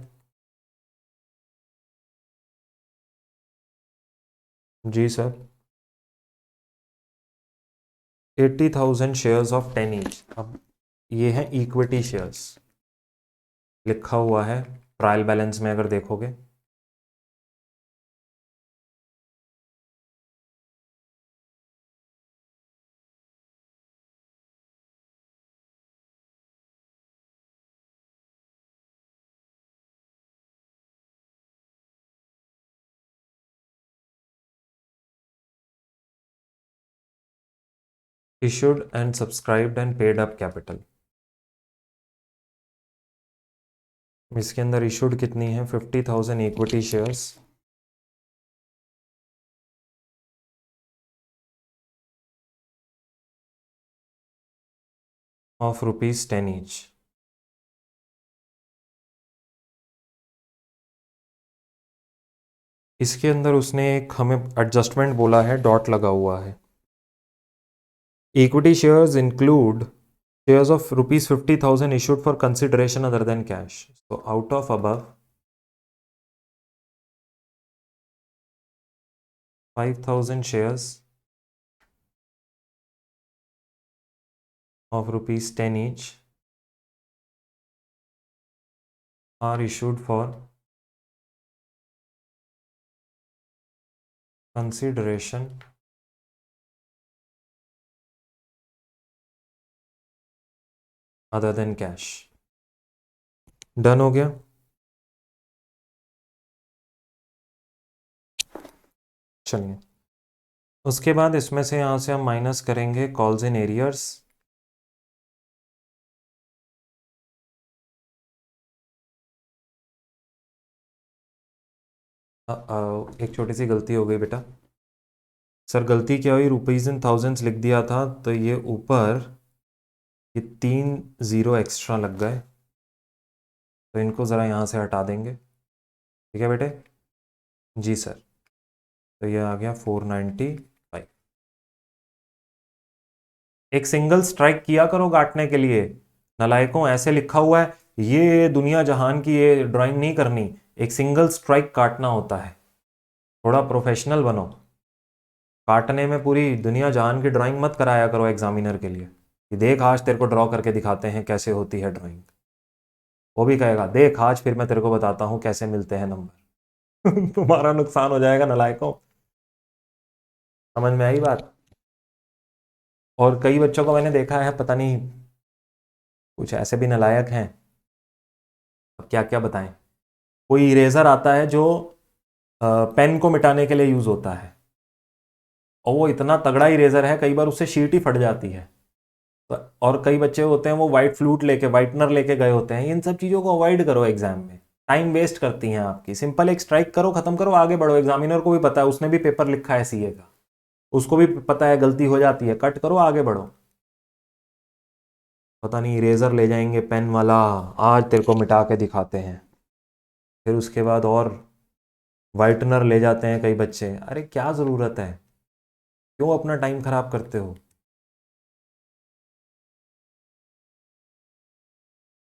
जी सर। 80,000 shares of 10 each. अब ये है इक्विटी शेयर्स, लिखा हुआ है ट्रायल बैलेंस में अगर देखोगे। Issued and subscribed and paid up capital, इसके अंदर इशूड कितनी है? 50,000 इक्विटी शेयर्स ऑफ ₹10 ईच। इसके अंदर उसने एक हमें एडजस्टमेंट बोला है, डॉट लगा हुआ है। Equity shares include shares of rupees 50,000 issued for consideration other than cash. So out of above 5,000 shares of ₹10 each are issued for consideration other than cash. Done हो गया। चलिए, उसके बाद इसमें से यहां से हम माइनस करेंगे कॉल्स इन एरियर्स। एक छोटी सी गलती हो गई बेटा। सर गलती क्या हुई, रुपीज इन थाउजेंड्स लिख दिया था तो ये ऊपर ये 3 0 एक्स्ट्रा लग गए, तो इनको ज़रा यहाँ से हटा देंगे। ठीक है बेटे? जी सर। तो ये आ गया 495। एक सिंगल स्ट्राइक किया करो काटने के लिए। नालायकों, ऐसे लिखा हुआ है ये दुनिया जहान की ये ड्राइंग नहीं करनी, एक सिंगल स्ट्राइक काटना होता है। थोड़ा प्रोफेशनल बनो। काटने में पूरी दुनिया जहान की ड्राइंग मत कराया करो एग्जामिनर के लिए कि देख आज तेरे को ड्रॉ करके दिखाते हैं कैसे होती है ड्राइंग। वो भी कहेगा देख आज फिर मैं तेरे को बताता हूँ कैसे मिलते हैं नंबर। तुम्हारा नुकसान हो जाएगा नालायकों। समझ में आई बात? और कई बच्चों को मैंने देखा है, पता नहीं कुछ ऐसे भी नालायक हैं, अब क्या क्या बताएं। कोई इरेजर आता है जो पेन को मिटाने के लिए यूज होता है, और वो इतना तगड़ा इरेजर है कई बार उससे शीट ही फट जाती है। और कई बच्चे होते हैं वो वाइट फ्लूट लेके वाइटनर लेके गए होते हैं। इन सब चीज़ों को अवॉइड करो एग्जाम में, टाइम वेस्ट करती हैं आपकी। सिंपल एक स्ट्राइक करो, खत्म करो, आगे बढ़ो। एग्जामिनर को भी पता है, उसने भी पेपर लिखा है सीए का, उसको भी पता है गलती हो जाती है, कट करो आगे बढ़ो। पता नहीं इरेजर ले जाएंगे पेन वाला, आज तेरे को मिटा के दिखाते हैं। फिर उसके बाद और वाइटनर ले जाते हैं कई बच्चे। अरे क्या ज़रूरत है, क्यों अपना टाइम खराब करते हो?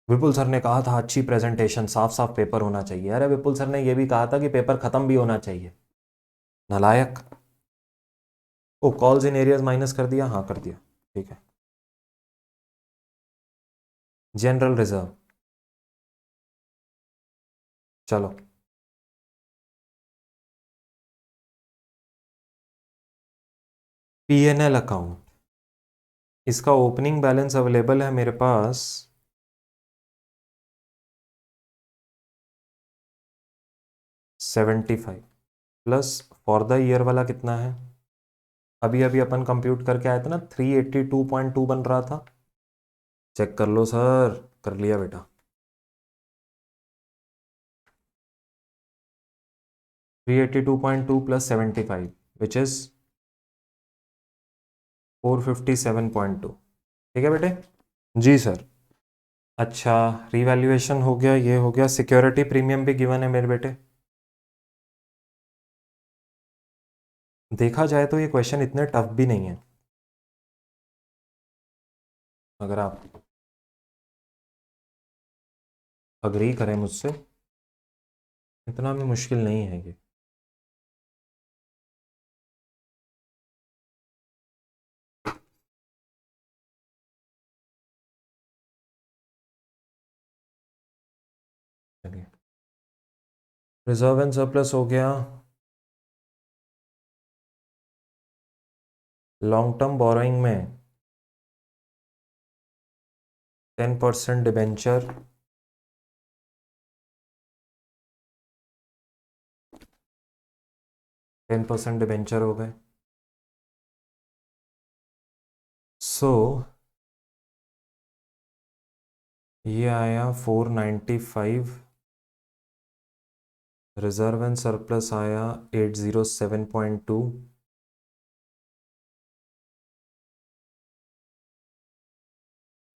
विपुल सर ने कहा था अच्छी प्रेजेंटेशन, साफ साफ पेपर होना चाहिए। अरे विपुल सर ने यह भी कहा था कि पेपर खत्म भी होना चाहिए। नालायक। ओ, कॉल्स इन एरियाज माइनस कर दिया? हाँ कर दिया, ठीक है। जनरल रिजर्व, चलो। पीएनएल अकाउंट, इसका ओपनिंग बैलेंस अवेलेबल है मेरे पास 75 प्लस फॉर द ईयर वाला कितना है? अभी अभी अपन कंप्यूट करके आए थे ना, 382.2 बन रहा था। चेक कर लो सर, कर लिया बेटा। 382.2 प्लस 75 विच इज 457.2। ठीक है बेटे? जी सर। अच्छा, रीवैल्यूएशन हो गया, ये हो गया, सिक्योरिटी प्रीमियम भी गिवन है मेरे बेटे। देखा जाए तो ये क्वेश्चन इतने टफ भी नहीं है, अगर आप अग्री करें मुझसे, इतना भी मुश्किल नहीं है ये। चलिए, रिजर्व एंड सरप्लस हो गया। लॉन्ग टर्म बोरोइंग में 10% डिबेंचर, 10% डिबेंचर हो गए। सो ये आया 495, रिजर्व एंड सरप्लस आया 807.2,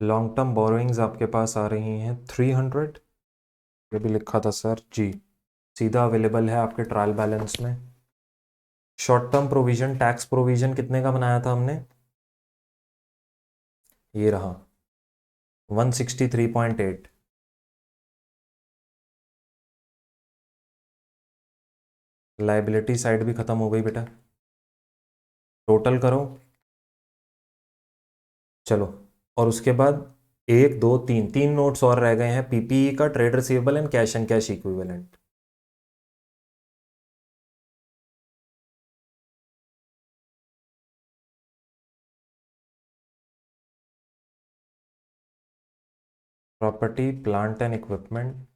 लॉन्ग टर्म बोरोइंग्स आपके पास आ रही हैं 300, ये भी लिखा था सर जी, सीधा अवेलेबल है आपके ट्रायल बैलेंस में। Short term provision, tax provision कितने का बनाया था हमने, ये रहा 163.8। लाइबिलिटी साइड भी खत्म हो गई बेटा, टोटल करो, चलो। और उसके बाद एक दो तीन, तीन नोट्स और रह गए हैं, पीपीई का, trade receivable and cash and cash equivalent. Property plant and equipment,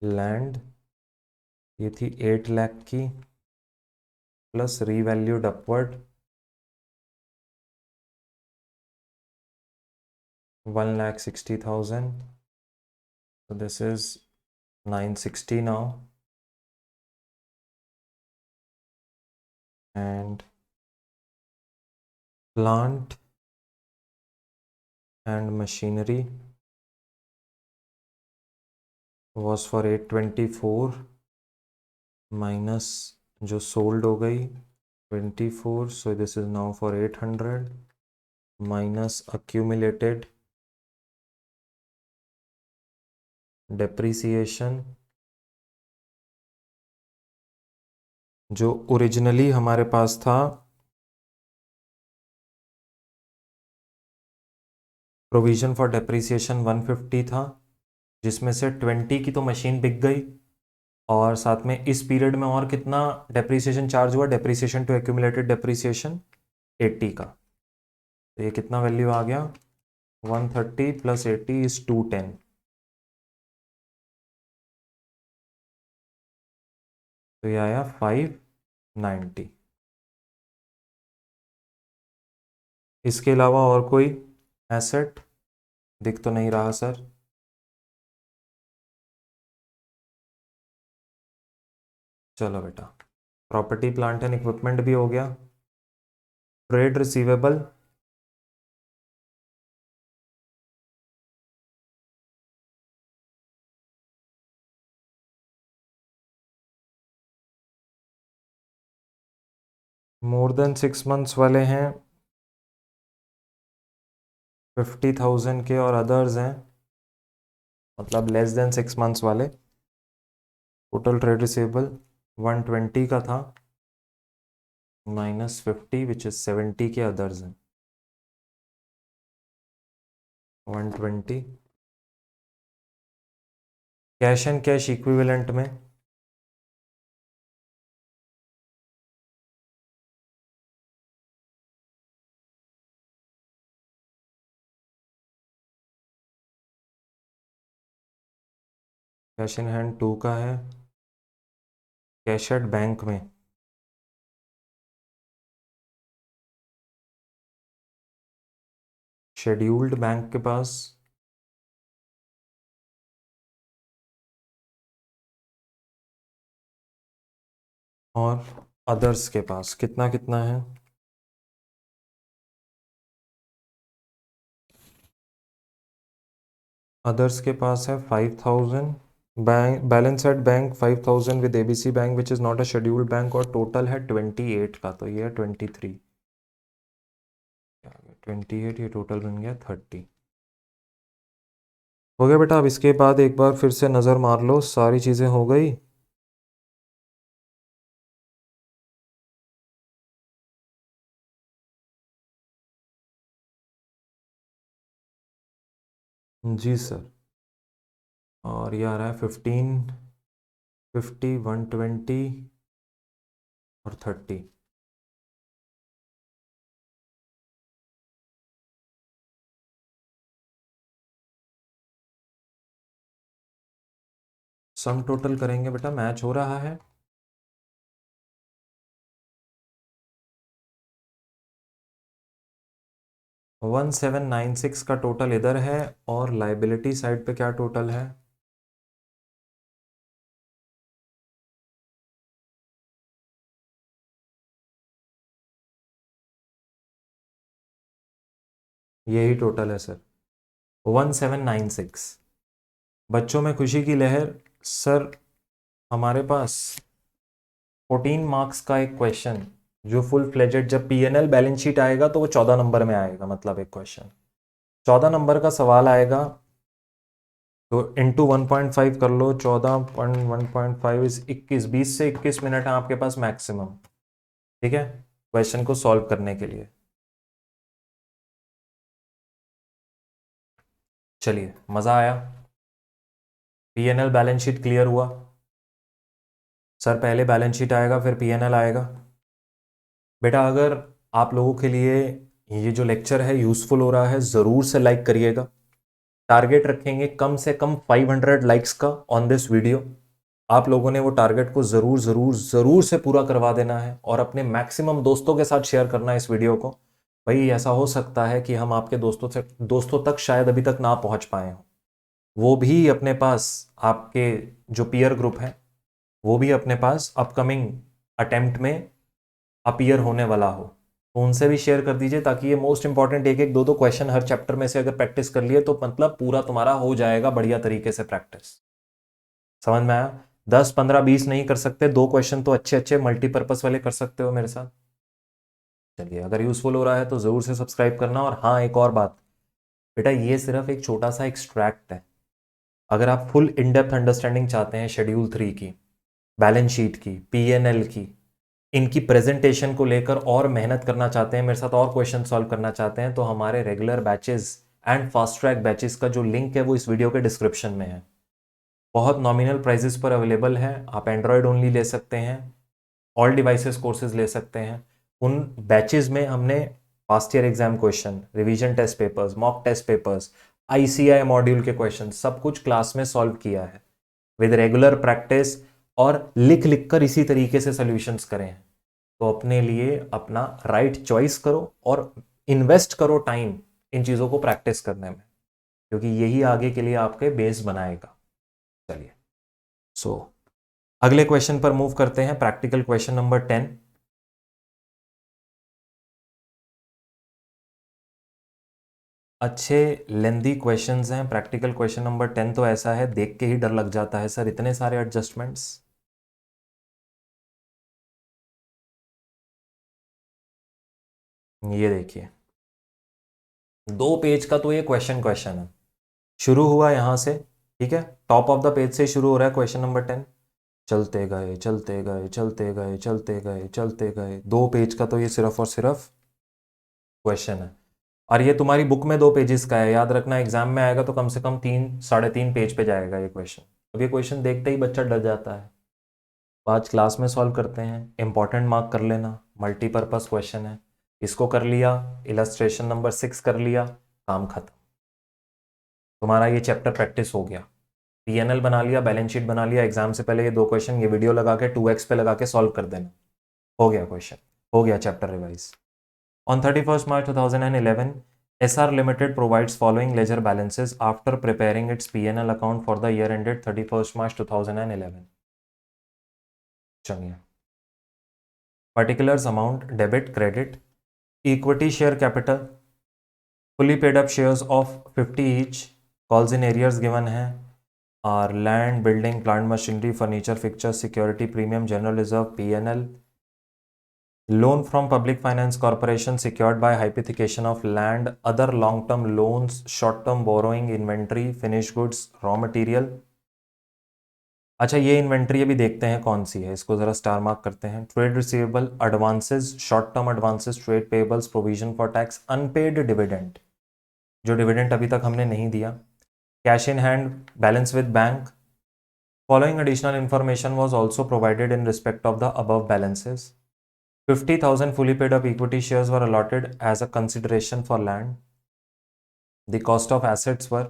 land, ये थी 8 लाख की, plus revalued upward 1,60,000, so this is 960 now, and plant and machinery was for 824 minus जो सोल्ड हो गई 24, so this is now for 800 minus accumulated depreciation, जो originally हमारे पास था provision for depreciation 150 था, जिसमें से 20 की तो मशीन बिक गई, और साथ में इस पीरियड में और कितना डेप्रीसिएशन चार्ज हुआ, डेप्रीसिएशन टू एक्यूमुलेटेड डेप्रीसिएशन 80 का, तो ये कितना वैल्यू आ गया, 130 प्लस 80 इज 210, तो ये आया 590। इसके अलावा और कोई एसेट दिख तो नहीं रहा सर। चलो बेटा, प्रॉपर्टी प्लांट एंड इक्विपमेंट भी हो गया, ट्रेड रिसीवेबल मोर देन 6 मंथ्स वाले हैं 50,000 के, और अदर्स हैं मतलब लेस देन 6 मंथ्स वाले। टोटल ट्रेड रिसीवेबल 120 का था, -50 विच इज 70 के अदर्स हैं, 120। कैश एंड कैश इक्विवेलेंट में कैश इन हैंड 2 का है, कैश एट बैंक में शेड्यूल्ड बैंक के पास और अदर्स के पास कितना कितना है, अदर्स के पास है 5000, bank balance at bank 5000 with ABC bank which is not a scheduled bank, और टोटल है 28 का, तो ये है 23, 28, ये टोटल बन गया 30। हो गया बेटा। अब इसके बाद एक बार फिर से नज़र मार लो, सारी चीज़ें हो गई। जी सर। और ये आ रहा है 15, 50, 120 और 30। सम टोटल करेंगे बेटा, मैच हो रहा है। 1796 का टोटल इधर है, और लाइबिलिटी साइड पे क्या टोटल है? यही टोटल है सर, 1796। बच्चों में खुशी की लहर। सर हमारे पास 14 मार्क्स का एक क्वेश्चन, जो फुल फ्लेजेड जब पीएनएल बैलेंस शीट आएगा तो वो 14 नंबर में आएगा, मतलब एक क्वेश्चन 14 नंबर का सवाल आएगा। तो इंटू 1.5 कर लो, 14.1.5 इज 21, 20 से 21 मिनट है आपके पास मैक्सिमम, ठीक है, क्वेश्चन को सॉल्व करने के लिए। चलिए, मज़ा आया? पीएनएल बैलेंस शीट क्लियर हुआ? सर पहले बैलेंस शीट आएगा फिर पीएनएल आएगा। बेटा अगर आप लोगों के लिए ये जो लेक्चर है यूज़फुल हो रहा है, ज़रूर से लाइक करिएगा। टारगेट रखेंगे कम से कम 500 लाइक्स का ऑन दिस वीडियो। आप लोगों ने वो टारगेट को ज़रूर ज़रूर ज़रूर से पूरा करवा देना है, और अपने मैक्सिमम दोस्तों के साथ शेयर करना है इस वीडियो को। भाई ऐसा हो सकता है कि हम आपके दोस्तों तक शायद अभी तक ना पहुंच पाए हों, वो भी अपने पास, आपके जो पीयर ग्रुप है वो भी अपने पास अपकमिंग अटेम्प्ट में अपीयर होने वाला हो, तो उनसे भी शेयर कर दीजिए, ताकि ये मोस्ट इंपॉर्टेंट एक एक दो दो क्वेश्चन हर चैप्टर में से अगर प्रैक्टिस कर लिए तो मतलब पूरा तुम्हारा हो जाएगा बढ़िया तरीके से प्रैक्टिस। समझ में आया? 10, 15, 20 नहीं कर सकते, दो क्वेश्चन तो अच्छे अच्छे मल्टीपर्पज वाले कर सकते हो मेरे साथ। चलिए, अगर यूजफुल हो रहा है तो जरूर से सब्सक्राइब करना। और हाँ, एक और बात बेटा, ये सिर्फ एक छोटा सा एक्सट्रैक्ट है। अगर आप फुल इन डेप्थ अंडरस्टैंडिंग चाहते हैं शेड्यूल 3 की, बैलेंस शीट की, पीएनएल की, इनकी प्रेजेंटेशन को लेकर और मेहनत करना चाहते हैं, मेरे साथ और क्वेश्चन सॉल्व करना चाहते हैं, तो हमारे regular batches and fast track batches का जो लिंक है वो इस वीडियो के डिस्क्रिप्शन में है। बहुत नॉमिनल प्राइजेस पर अवेलेबल है। आप एंड्रॉयड ओनली ले सकते हैं, ऑल डिवाइसेस कोर्सेज ले सकते हैं। उन बैचेस में हमने past year exam question, revision test papers, mock test papers, ICI module के क्वेश्चन सब कुछ क्लास में सॉल्व किया है विद रेगुलर प्रैक्टिस, और लिख लिख कर इसी तरीके से सोल्यूशंस करें। तो अपने लिए अपना राइट चॉइस करो और इन्वेस्ट करो टाइम इन चीज़ों को प्रैक्टिस करने में, क्योंकि यही आगे के लिए आपके बेस बनाएगा। चलिए, सो अगले क्वेश्चन पर मूव करते हैं, प्रैक्टिकल क्वेश्चन नंबर 10। अच्छे लेंदी क्वेश्चंस हैं। प्रैक्टिकल क्वेश्चन नंबर 10 तो ऐसा है, देख के ही डर लग जाता है सर, इतने सारे एडजस्टमेंट्स। ये देखिए, 2 पेज का तो ये क्वेश्चन है। शुरू हुआ यहां से, ठीक है, टॉप ऑफ द पेज से शुरू हो रहा है क्वेश्चन नंबर 10। चलते गए चलते गए चलते गए चलते गए चलते गए, 2 पेज का तो ये सिर्फ और सिर्फ क्वेश्चन है। और ये तुम्हारी बुक में 2 पेजेस का है, याद रखना, एग्जाम में आएगा तो कम से कम 3, 3.5 पेज पे जाएगा ये क्वेश्चन। अब ये क्वेश्चन देखते ही बच्चा डर जाता है। तो आज क्लास में सॉल्व करते हैं, इंपॉर्टेंट मार्क कर लेना, मल्टीपर्पज क्वेश्चन है। इसको कर लिया, इलस्ट्रेशन नंबर 6 कर लिया, काम खत्म, तुम्हारा ये चैप्टर प्रैक्टिस हो गया। पीएनएल बना लिया, बैलेंस शीट बना लिया, एग्जाम से पहले ये 2 क्वेश्चन ये वीडियो लगा के 2x पे लगा के सॉल्व कर देना, हो गया क्वेश्चन, हो गया chapter revise. On 31st March 2011, SR Limited provides following ledger balances after preparing its P&L account for the year ended 31st March 2011. चलिए, particulars amount, debit, credit, equity share capital, fully paid up shares of 50 each, calls in arrears given है और land, building, plant machinery, furniture, fixtures, security premium, general reserve, PNL, loan from public finance corporation secured by hypothecation of land, other long term loans, short term borrowing, inventory, finished goods, raw material। अच्छा, ये inventory अभी देखते हैं कौन सी है, इसको जरा star mark करते हैं। Trade receivable, advances, short term advances, trade payables, provision for tax, unpaid dividend, जो डिविडेंड अभी तक हमने नहीं दिया, cash in hand, balance with bank. Following additional information was also provided in respect of the above balances. 50,000 fully paid up equity shares were allotted as a consideration for land. The cost of assets were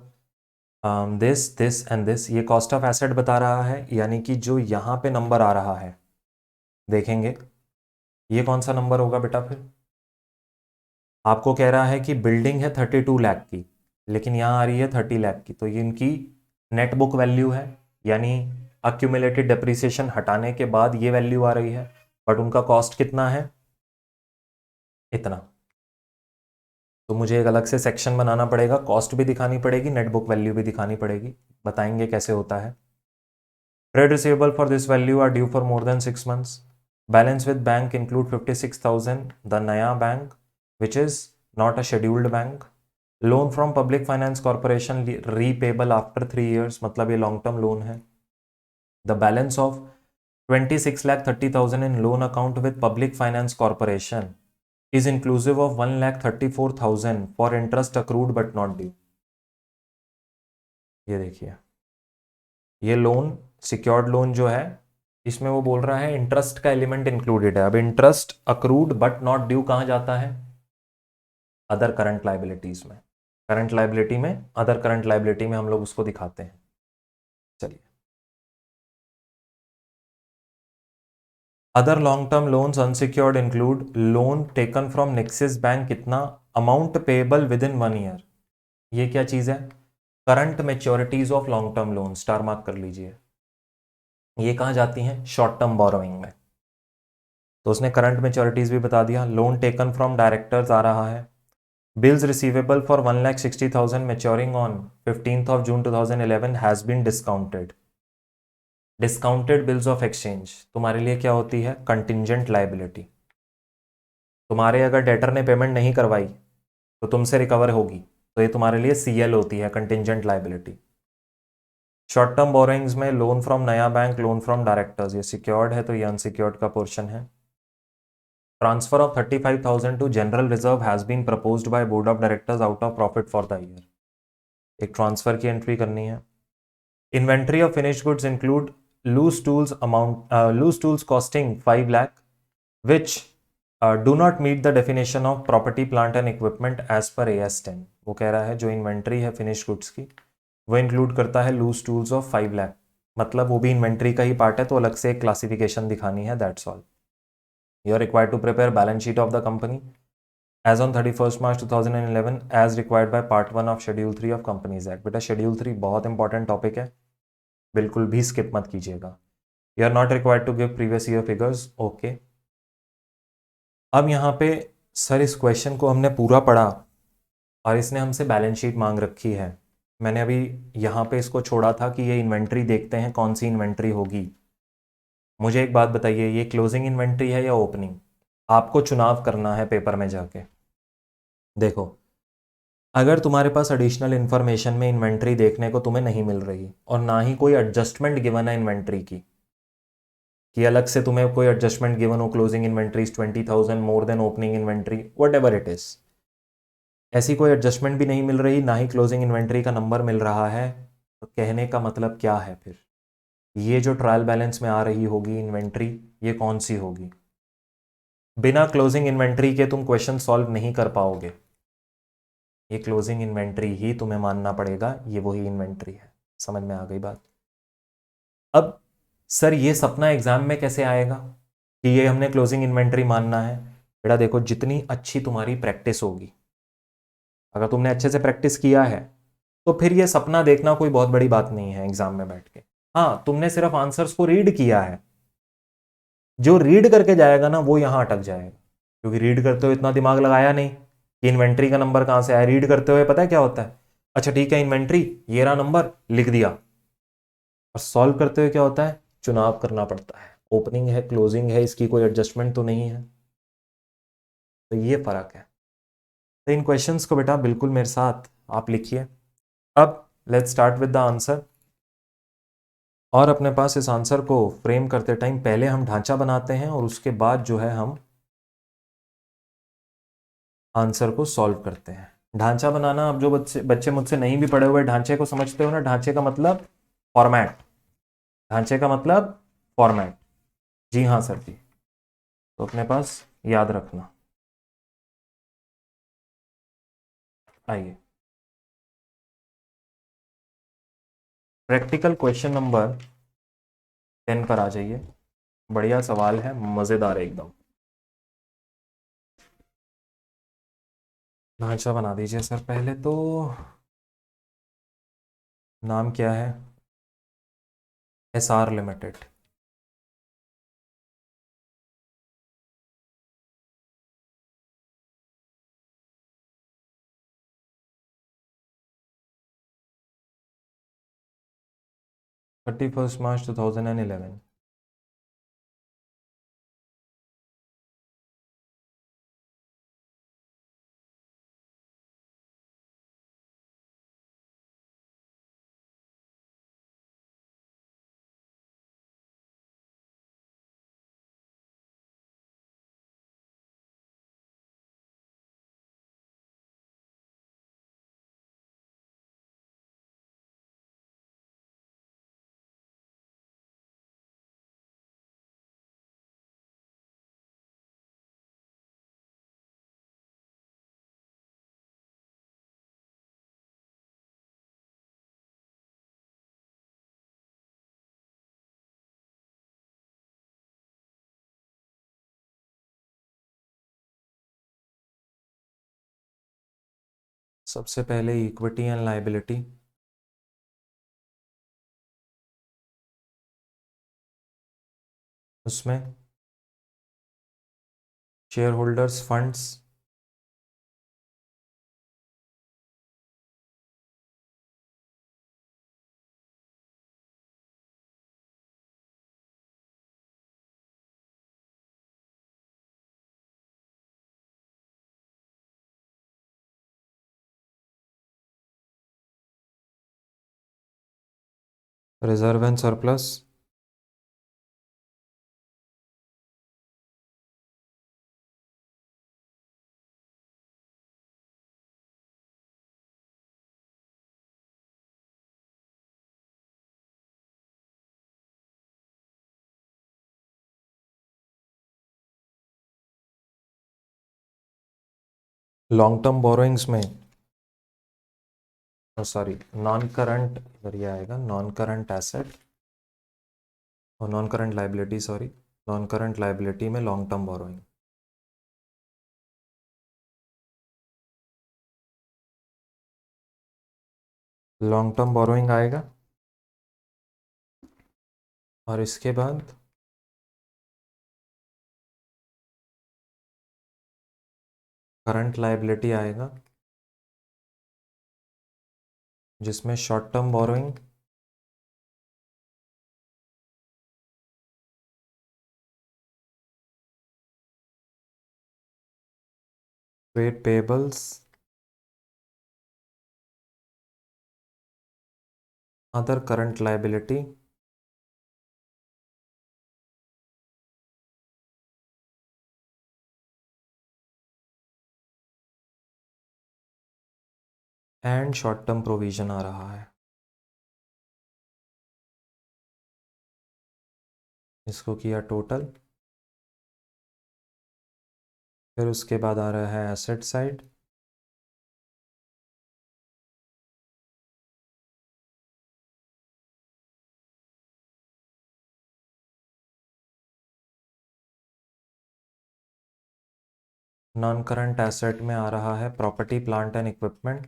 this and this। ये cost of asset बता रहा है, यानी कि जो यहाँ पे number आ रहा है, देखेंगे ये कौन सा नंबर होगा बेटा। फिर आपको कह रहा है कि बिल्डिंग है 32 लाख की, लेकिन यहाँ आ रही है 30 लाख की, तो ये इनकी नेट बुक वैल्यू है, यानी अक्यूमुलेटेड डेप्रिसिएशन हटाने के बाद ये वैल्यू आ रही है, बट उनका कॉस्ट कितना है, इतना। तो मुझे एक अलग से सेक्शन बनाना पड़ेगा, कॉस्ट भी दिखानी पड़ेगी, नेट बुक वैल्यू भी दिखानी पड़ेगी, बताएंगे कैसे होता है। Trade receivable for this value are due for more than 6 months। Balance with bank include 56,000 the नया bank which is not a scheduled bank. Loan from public finance corporation repayable after 3 years, मतलब ये long term loan है। The balance of 26,30,000 in loan account with public finance corporation is inclusive of 1,34,000 for interest accrued but not due। ये देखिए, ये loan secured loan जो है, इसमें वो बोल रहा है इंटरेस्ट का एलिमेंट इंक्लूडेड है। अब interest accrued but not due कहाँ जाता है, अदर करंट लाइबिलिटीज में। करंट लाइबिलिटी में, अदर करंट लाइबिलिटी में हम लोग उसको दिखाते हैं। चलिए, other long term loans unsecured include loan taken from Nexus bank, कितना, amount payable within 1 year। ये क्या चीज है, current maturities of long term loan, star mark कर लीजिए। ये कहाँ जाती हैं, शॉर्ट टर्म बोरोइंग में, तो उसने करंट मेच्योरिटीज भी बता दिया। लोन टेकन फ्रॉम डायरेक्टर्स आ रहा है। Bills receivable for 1,60,000 maturing on 15th June 2011 has been discounted. Discounted bills of exchange तुम्हारे लिए क्या होती है, कंटिंजेंट लाइबिलिटी। तुम्हारे अगर डेटर ने पेमेंट नहीं करवाई तो तुमसे रिकवर होगी, तो ये तुम्हारे लिए सीएल होती है, contingent liability. Short term borrowings में लोन फ्रॉम नया बैंक, लोन फ्रॉम डायरेक्टर्स, ये सिक्योर्ड है तो ये अनसिक्योर्ड का पोर्शन है। Transfer of 35,000 to general reserve has been proposed by board of directors out of profit for the year. एक transfer की एंट्री करनी है। Inventory of finished goods include loose tools costing 5 lakh which do not meet the definition of property plant and equipment as per AS10। वो कह रहा है जो inventory है फिनिश गुड्स की वो इंक्लूड करता है लूज टूल्स ऑफ 5 लाख, मतलब वो भी इन्वेंट्री का ही पार्ट है, तो अलग से एक क्लासिफिकेशन दिखानी है, that's all. You are required to prepare balance sheet of the company as on 31st March 2011 as required by part 1 of schedule 3 of companies act. बेटा शेड्यूल 3 बहुत इंपॉर्टेंट टॉपिक है, बिल्कुल भी स्किप मत कीजिएगा। You are not required to give previous year figures, okay. अब यहाँ पे सर इस क्वेश्चन को हमने पूरा पढ़ा और इसने हमसे बैलेंस शीट मांग रखी है। मैंने अभी यहाँ पे इसको छोड़ा था कि ये इन्वेंट्री देखते हैं कौन सी इन्वेंट्री होगी। मुझे एक बात बताइए, ये क्लोजिंग इन्वेंट्री है या ओपनिंग, आपको चुनाव करना है पेपर में जाके। देखो, अगर तुम्हारे पास एडिशनल इन्फॉर्मेशन में इन्वेंट्री देखने को तुम्हें नहीं मिल रही और ना ही कोई एडजस्टमेंट गिवन है इन्वेंट्री की, कि अलग से तुम्हें कोई एडजस्टमेंट गिवन हो, closing inventories 20,000 more than opening inventory, whatever it is, ऐसी कोई एडजस्टमेंट भी नहीं मिल रही, ना ही क्लोजिंग इन्वेंट्री का नंबर मिल रहा है, तो कहने का मतलब क्या है फिर, ये जो ट्रायल बैलेंस में आ रही होगी इन्वेंट्री, ये कौन सी होगी। बिना क्लोजिंग इन्वेंट्री के तुम क्वेश्चन सॉल्व नहीं कर पाओगे, ये क्लोजिंग इन्वेंट्री ही तुम्हें मानना पड़ेगा, ये वही इन्वेंट्री है। समझ में आ गई बात। अब सर ये सपना एग्जाम में कैसे आएगा कि ये हमने क्लोजिंग इन्वेंट्री मानना है। बेटा देखो, जितनी अच्छी तुम्हारी प्रैक्टिस होगी, अगर तुमने अच्छे से प्रैक्टिस किया है तो फिर ये सपना देखना कोई बहुत बड़ी बात नहीं है एग्जाम में बैठ के। हाँ, तुमने सिर्फ आंसर्स को रीड किया है, जो रीड करके जाएगा ना वो यहां अटक जाएगा, क्योंकि रीड करते हुए इतना दिमाग लगाया नहीं कि इन्वेंट्री का नंबर कहां से आया। रीड करते हुए पता है क्या होता है, अच्छा ठीक है, इन्वेंट्री ये रहा नंबर, लिख दिया। और सॉल्व करते हुए क्या होता है, चुनाव करना पड़ता है, ओपनिंग है क्लोजिंग है, इसकी कोई एडजस्टमेंट तो नहीं है। तो ये फर्क है। तो इन क्वेश्चंस को बेटा बिल्कुल मेरे साथ आप लिखिए। अब let's start with the answer. और अपने पास इस आंसर को फ्रेम करते टाइम पहले हम ढांचा बनाते हैं और उसके बाद जो है हम आंसर को सॉल्व करते हैं। ढांचा बनाना, अब जो बच्चे बच्चे मुझसे नहीं भी पढ़े हुए ढांचे को समझते हो ना, ढांचे का मतलब फॉर्मेट, ढांचे का मतलब फॉर्मेट। जी हाँ सर जी, तो अपने पास याद रखना। आइए प्रैक्टिकल क्वेश्चन नंबर 10 पर आ जाइए। बढ़िया सवाल है, मजेदार है एकदम। ढांचा बना दीजिए सर पहले तो। नाम क्या है, SR लिमिटेड। 31 मार्च 2011। सबसे पहले इक्विटी एंड लायबिलिटी, उसमें shareholders funds, reserve and surplus, long term borrowings में, सॉरी नॉन करंट, इधर ये आएगा नॉन करंट एसेट और non current liability, sorry non current liability में long term borrowing. Long term borrowing आएगा और इसके बाद करंट लायबिलिटी आएगा जिसमें short term borrowing, trade payables, other current liability and short term provision आ रहा है। इसको किया टोटल, फिर उसके बाद आ रहा है asset side, non current asset में आ रहा है प्रॉपर्टी प्लांट एंड इक्विपमेंट,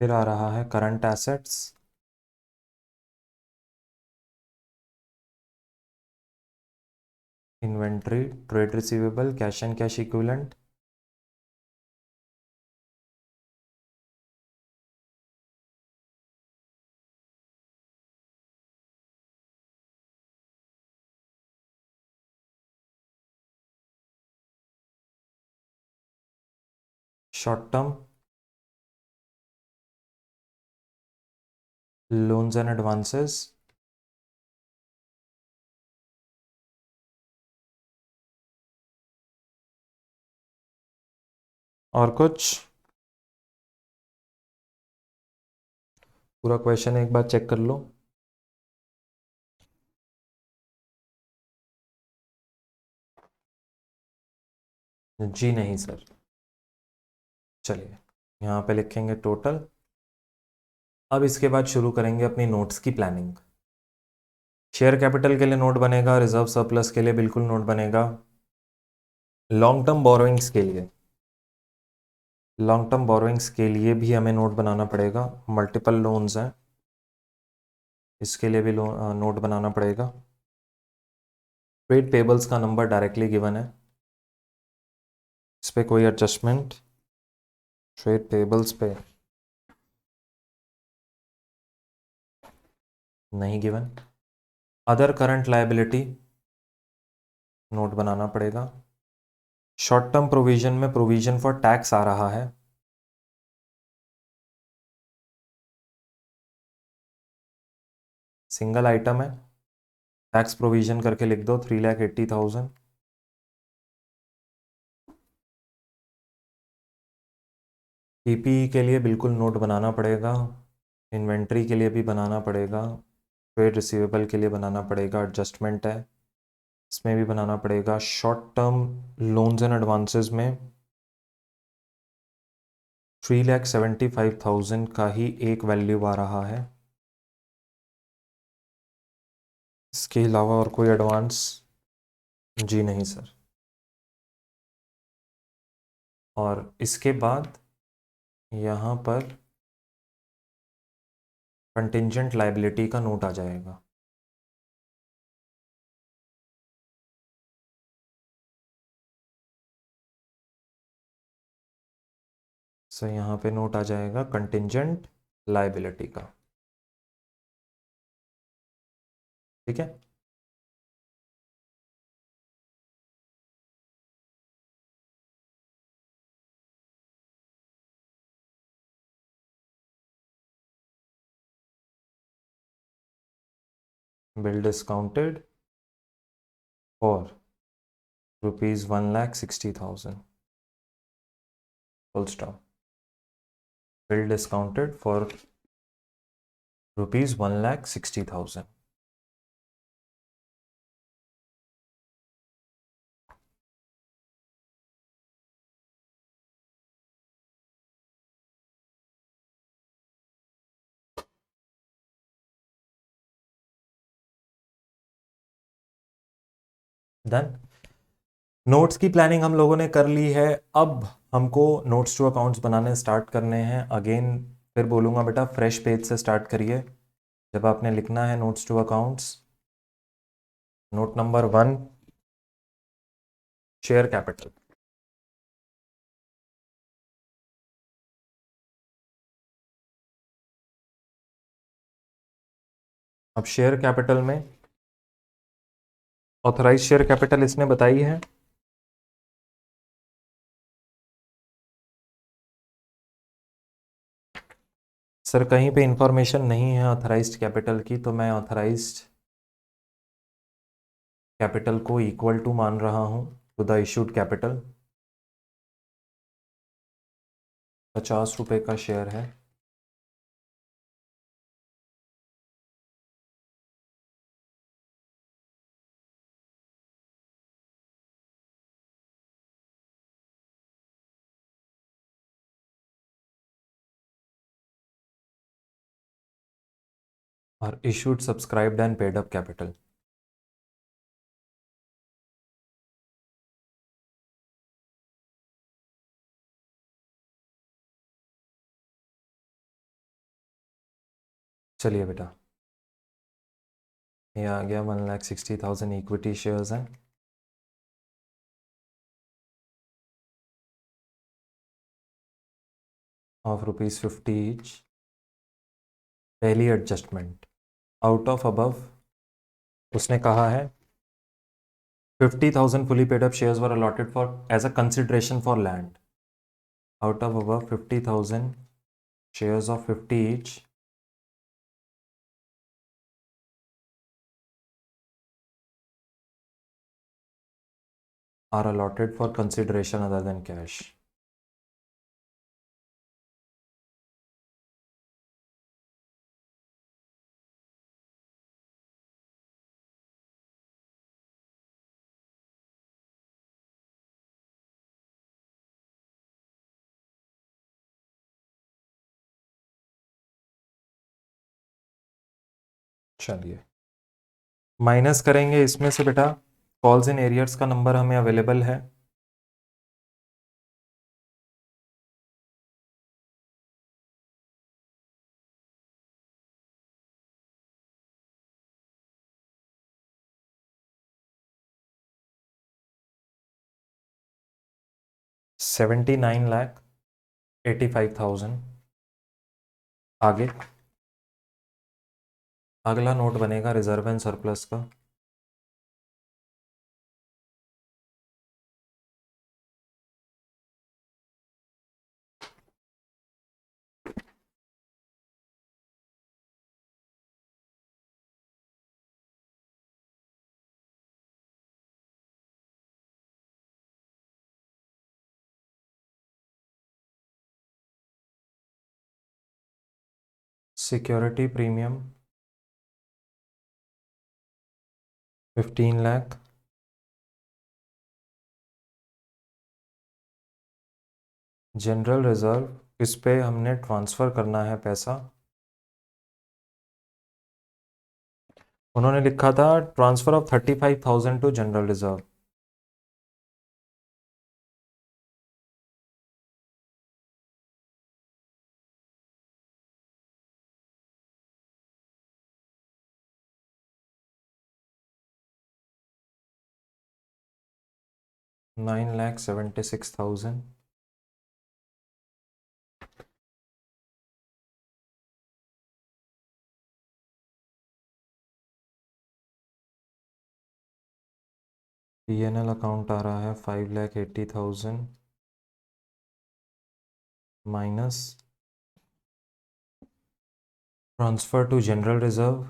फिर आ रहा है current assets, inventory, trade receivable, cash and cash equivalent, short term, loans and advances, और कुछ। पूरा क्वेश्चन एक बार चेक कर लो। जी नहीं सर। चलिए यहाँ पे लिखेंगे टोटल। अब इसके बाद शुरू करेंगे अपनी नोट्स की प्लानिंग। शेयर कैपिटल के लिए नोट बनेगा, रिजर्व सरप्लस के लिए बिल्कुल नोट बनेगा, लॉन्ग टर्म बोरोइंग्स के लिए, लॉन्ग टर्म बोरोइंग्स के लिए भी हमें नोट बनाना पड़ेगा। मल्टीपल लोन्स हैं, इसके लिए भी नोट बनाना पड़ेगा। ट्रेड पेबल्स का नंबर डायरेक्टली गिवन है, इस पर कोई एडजस्टमेंट ट्रेड पेबल्स पे नहीं given. Other current liability note बनाना पड़ेगा। शॉर्ट टर्म प्रोविजन में प्रोविजन फॉर टैक्स आ रहा है, सिंगल आइटम है, टैक्स प्रोविजन करके लिख दो 3,80,000। पीपीई के लिए बिल्कुल नोट बनाना पड़ेगा, इन्वेंट्री के लिए भी बनाना पड़ेगा, ट्रेड रिसीवेबल के लिए बनाना पड़ेगा, एडजस्टमेंट है इसमें भी बनाना पड़ेगा। Short term loans and advances में 3,75,000 का ही एक वैल्यू आ रहा है, इसके अलावा और कोई एडवांस जी नहीं सर। और इसके बाद यहाँ पर कंटिंजेंट लायबिलिटी का नोट आ जाएगा। सो यहाँ पे नोट आ जाएगा कंटिंजेंट लायबिलिटी का, ठीक है। Bill discounted for ₹1,60,000, full stop. Bill discounted for ₹1,60,000। Done. Notes की प्लानिंग हम लोगों ने कर ली है। अब हमको नोट्स टू अकाउंट्स बनाने स्टार्ट करने हैं। अगेन फिर बोलूँगा बेटा फ्रेश पेज से स्टार्ट करिए। जब आपने लिखना है notes to accounts, note number 1, share capital. अब शेयर कैपिटल में ऑथराइज शेयर कैपिटल इसने बताई है, सर कहीं पे इंफॉर्मेशन नहीं है ऑथराइज्ड कैपिटल की, तो मैं ऑथराइज्ड कैपिटल को इक्वल टू मान रहा हूं टू द इशूड कैपिटल। 50 रुपये का शेयर है, और issued subscribed and paid up capital. चलिए बेटा, ये आ गया 1,60,000 इक्विटी शेयर्स हैं ऑफ ₹50 ईच। पहली एडजस्टमेंट आउट ऑफ अबव, उसने कहा है 50,000 fully paid up shares were allotted for as a consideration for land. Out of above 50,000 shares of 50 each are allotted for consideration other than cash. चलिए minus करेंगे इसमें से बेटा, calls in arrears का number हमें अवेलेबल है 79,85,000। आगे अगला नोट बनेगा रिजर्व एंड सरप्लस का। Security premium 15 lakh, general reserve इस पे हमने ट्रांसफ़र करना है पैसा। उन्होंने लिखा था transfer of 35,000 to general reserve. $9,76,000। PNL account आ रहा है 5,80,000 minus transfer to general reserve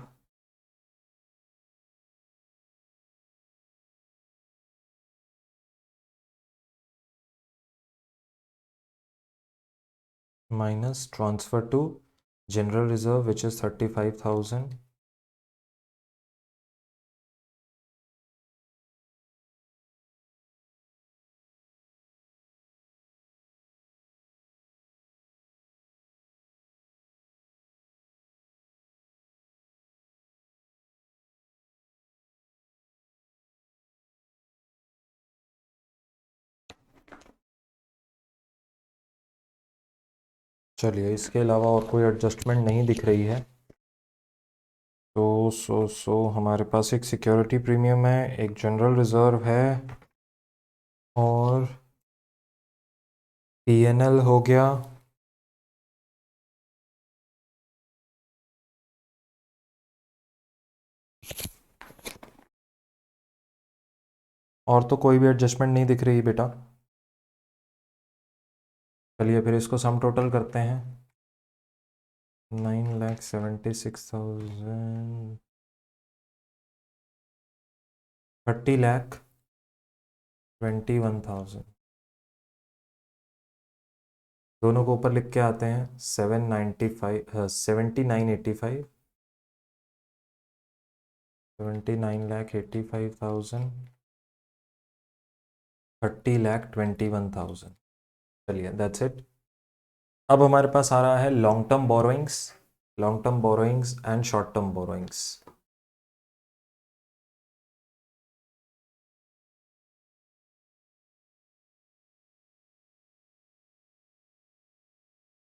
minus transfer to general reserve which is 35,000 चलिए इसके अलावा और कोई एडजस्टमेंट नहीं दिख रही है। तो हमारे पास एक सिक्योरिटी प्रीमियम है, एक जनरल रिजर्व है और PNL हो गया। और तो कोई भी एडजस्टमेंट नहीं दिख रही बेटा। चलिए फिर इसको सम टोटल करते हैं। 9,76,000 30,21,000 दोनों को ऊपर लिख के आते हैं 795 79,85 79,85,000 30,21,000। चलिए दैट्स इट। अब हमारे पास आ रहा है long term borrowings and short term borrowings.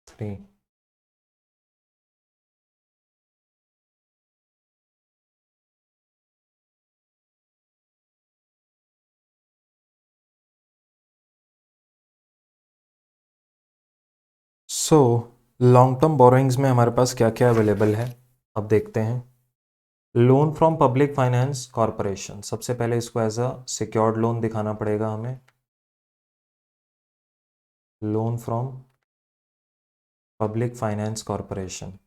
Three so long term borrowings में हमारे पास क्या क्या अवेलेबल है अब देखते हैं। Loan from public finance corporation, सबसे पहले इसको एज अ सिक्योर्ड लोन दिखाना पड़ेगा हमें। Loan from public finance corporation,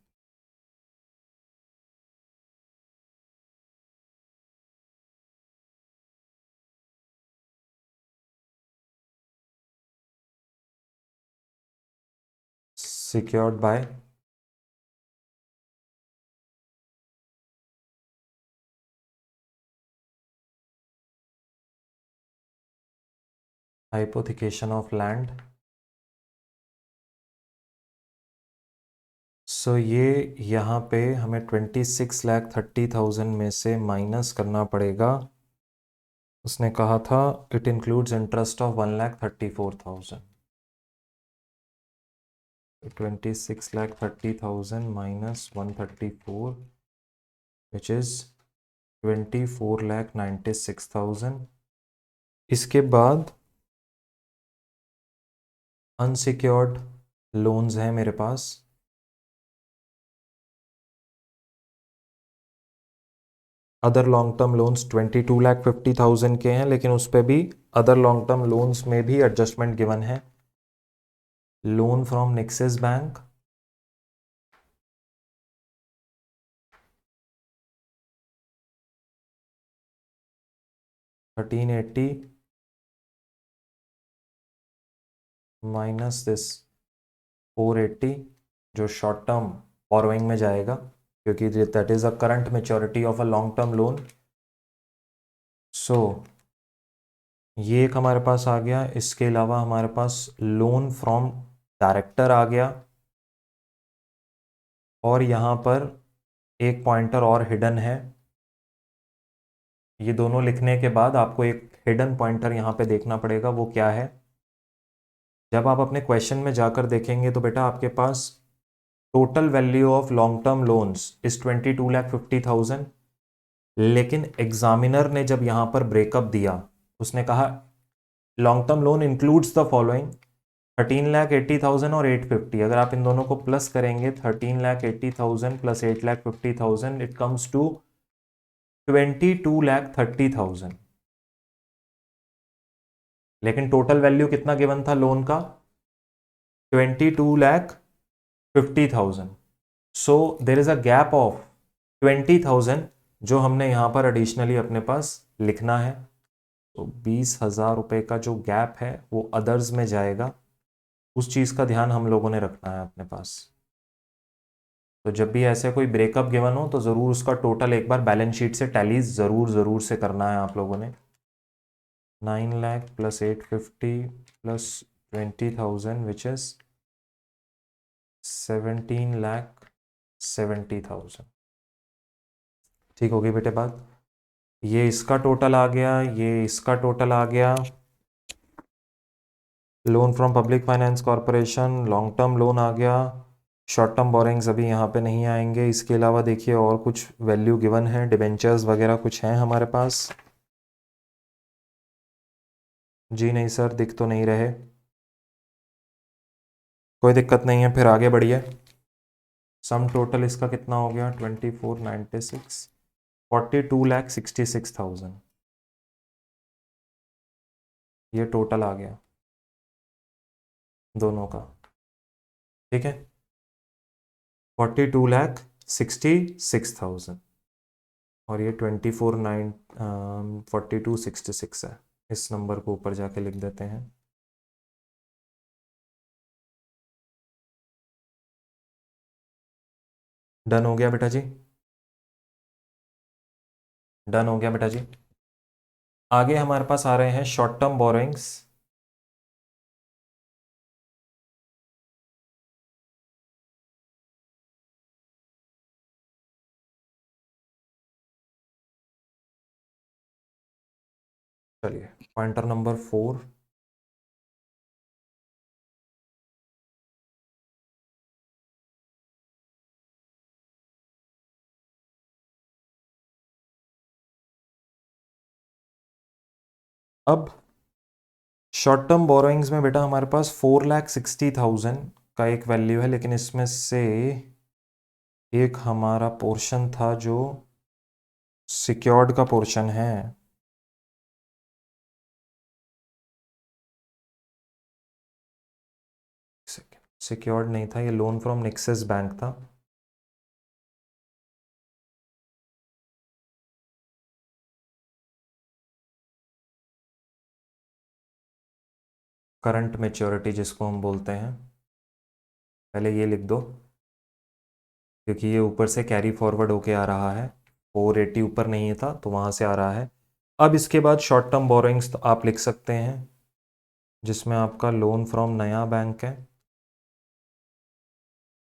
secured by hypothecation of land. So ये यहाँ पे हमें 26,30,000 में से माइनस करना पड़ेगा। उसने कहा था it includes interest of 1,34,000। 26,30,000 minus 134 which is 24,96,000। इसके बाद अनसिक्योर्ड लोन्स हैं मेरे पास। अदर लॉन्ग टर्म लोन्स 22,50,000 के हैं, लेकिन उस पर भी अदर लॉन्ग टर्म लोन्स में भी एडजस्टमेंट गिवन है। Loan from Nexus bank, $1,380 minus this 480 जो शॉर्ट टर्म बोरोइंग में जाएगा, क्योंकि that is a current maturity of a long term loan. So ये एक हमारे पास आ गया। इसके अलावा हमारे पास लोन फ्रॉम डायरेक्टर आ गया, और यहाँ पर एक पॉइंटर और हिडन है। ये दोनों लिखने के बाद आपको एक हिडन पॉइंटर यहाँ पे देखना पड़ेगा, वो क्या है। जब आप अपने क्वेश्चन में जाकर देखेंगे तो बेटा आपके पास total value of long term loans is 22,50,000, लेकिन एग्जामिनर ने जब यहाँ पर ब्रेकअप दिया, उसने कहा long term loan includes the following 13,80,000 और 850। अगर आप इन दोनों को प्लस करेंगे 13,80,000 प्लस 8,50,000 इट कम्स टू 22,30,000। लेकिन टोटल वैल्यू कितना गिवन था लोन का? 22,50,000। So there is a gap of 20,000 जो हमने यहां पर एडिशनली अपने पास लिखना है। तो 20,000 रुपए का जो गैप है वो अदर्स में जाएगा। उस चीज का ध्यान हम लोगों ने रखना है अपने पास। तो जब भी ऐसे कोई ब्रेकअप गिवन हो तो ज़रूर उसका टोटल एक बार बैलेंस शीट से टैली ज़रूर ज़रूर से करना है आप लोगों ने। 9 lakh plus 850 plus 20,000 which is 17,70,000। ठीक होगी बेटे बात? ये इसका टोटल आ गया, ये इसका टोटल आ गया। Loan from public finance corporation, long term loan आ गया। शॉर्ट टर्म बोरिंग्स अभी यहाँ पे नहीं आएंगे। इसके अलावा देखिए और कुछ वैल्यू गिवन है, डिबेंचर्स वगैरह कुछ हैं हमारे पास। जी नहीं सर, दिख तो नहीं रहे। कोई दिक्कत नहीं है, फिर आगे बढ़िए। सम टोटल इसका कितना हो गया? 2496, 42,66,000। ये टोटल आ गया दोनों का। ठीक है, 42,66,000 और ये 42,66 है। इस नंबर को ऊपर जाके लिख देते हैं। डन हो गया बेटा जी? डन हो गया बेटा जी? आगे हमारे पास आ रहे हैं शॉर्ट टर्म बोरोइंग्स। चलिए पॉइंटर नंबर 4। अब शॉर्ट टर्म बोरोइंग्स में बेटा हमारे पास 4,60,000 का एक वैल्यू है, लेकिन इसमें से एक हमारा पोर्शन था जो सिक्योर्ड का पोर्शन है। सिक्योर्ड नहीं था, ये लोन फ्रॉम नेक्सिस बैंक था। करंट मेच्योरिटी जिसको हम बोलते हैं, पहले ये लिख दो, क्योंकि ये ऊपर से कैरी फॉरवर्ड होके आ रहा है। 480 ऊपर नहीं था तो वहाँ से आ रहा है। अब इसके बाद शॉर्ट टर्म बोरोइंग्स तो आप लिख सकते हैं, जिसमें आपका लोन फ्रॉम नया बैंक है,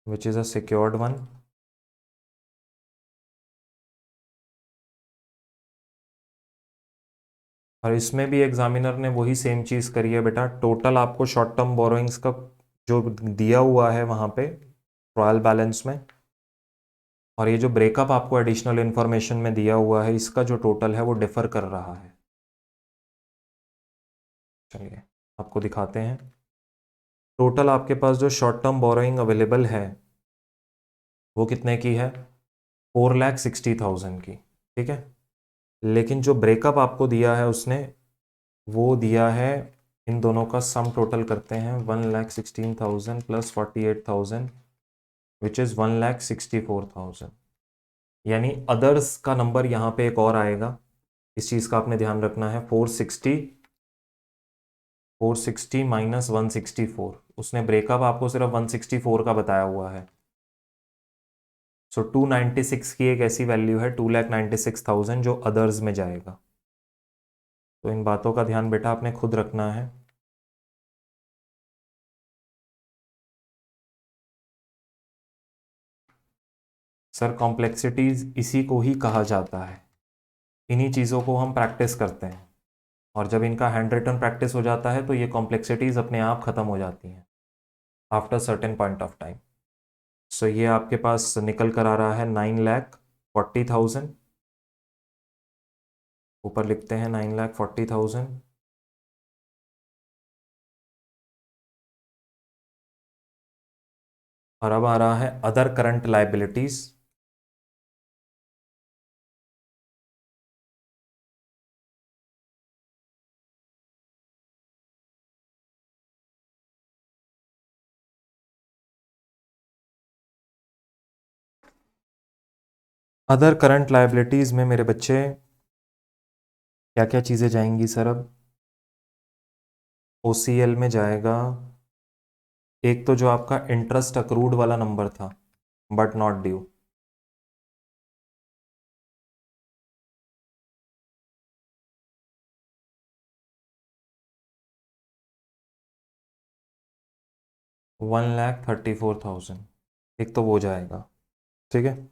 which is a secured one. और इसमें भी एग्जामिनर ने वही सेम चीज़ करी है बेटा। टोटल आपको शॉर्ट टर्म बोरोइंग्स का जो दिया हुआ है वहाँ पे ट्रायल बैलेंस में, और ये जो ब्रेकअप आपको एडिशनल इन्फॉर्मेशन में दिया हुआ है, इसका जो टोटल है वो डिफर कर रहा है। चलिए आपको दिखाते हैं। टोटल आपके पास जो शॉर्ट टर्म बोरोइंग अवेलेबल है वो कितने की है? 4,60,000 की। ठीक है, लेकिन जो ब्रेकअप आपको दिया है उसने वो दिया है, इन दोनों का सम टोटल करते हैं, 1,16,000 प्लस 48,000 विच इज़ 1,64,000। यानी अदर्स का नंबर यहाँ पे एक और आएगा, इस चीज़ का आपने ध्यान रखना है। 460 माइनस 164, उसने ब्रेकअप आपको सिर्फ 164 का बताया हुआ है। सो 296 की एक ऐसी वैल्यू है, 2,96,000, जो अदर्स में जाएगा। तो इन बातों का ध्यान बेटा आपने खुद रखना है। सर कॉम्प्लेक्सिटीज इसी को ही कहा जाता है, इन्हीं चीज़ों को हम प्रैक्टिस करते हैं, और जब इनका हैंड रिटन प्रैक्टिस हो जाता है तो ये कॉम्प्लेक्सिटीज अपने आप ख़त्म हो जाती हैं after certain point of time. So ये आपके पास निकल कर आ रहा है 9,40,000। ऊपर लिखते हैं 9,40,000। और अब आ रहा है other current liabilities. Other current liabilities में मेरे बच्चे क्या क्या चीज़ें जाएंगी सर? अब ओसीएल में जाएगा एक तो जो आपका इंटरेस्ट अक्रूड वाला नंबर था बट नॉट ड्यू, $1,34,000, एक तो वो जाएगा। ठीक है,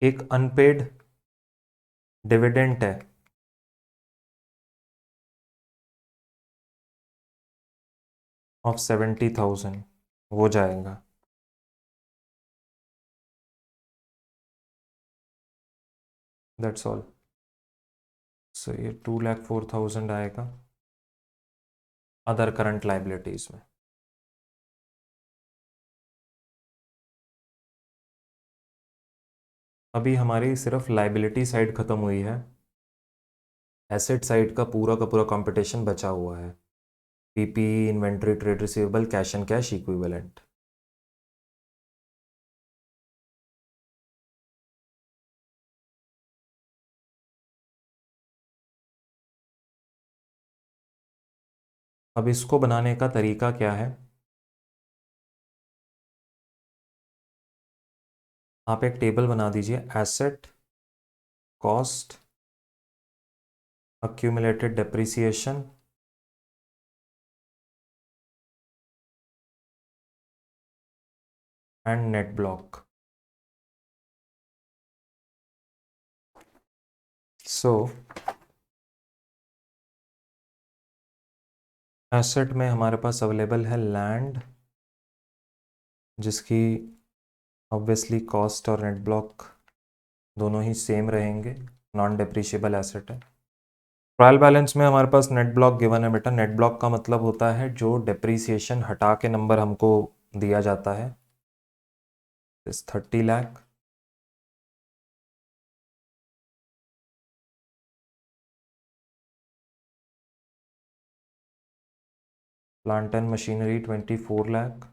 एक अनपेड डिविडेंट है ऑफ 70,000, वो जाएगा। That's all. सो ये 2,04,000 आएगा अदर करंट लाइबिलिटीज में। अभी हमारी सिर्फ लाइबिलिटी साइड खत्म हुई है, एसेट साइड का पूरा कंपटीशन बचा हुआ है। PP, inventory, trade receivable, cash and cash equivalent. अब इसको बनाने का तरीका क्या है? आप एक टेबल बना दीजिए, asset cost accumulated depreciation and net block. So asset में हमारे पास अवेलेबल है लैंड, जिसकी ऑब्वियसली कॉस्ट और नेट ब्लॉक दोनों ही सेम रहेंगे, नॉन डेप्रिशिएबल एसेट है। ट्रायल बैलेंस में हमारे पास नेट ब्लॉक गिवन है बेटा। नेट ब्लॉक का मतलब होता है जो डेप्रीसिएशन हटा के नंबर हमको दिया जाता है। इस 30 lakh. Plant and machinery 24 lakh.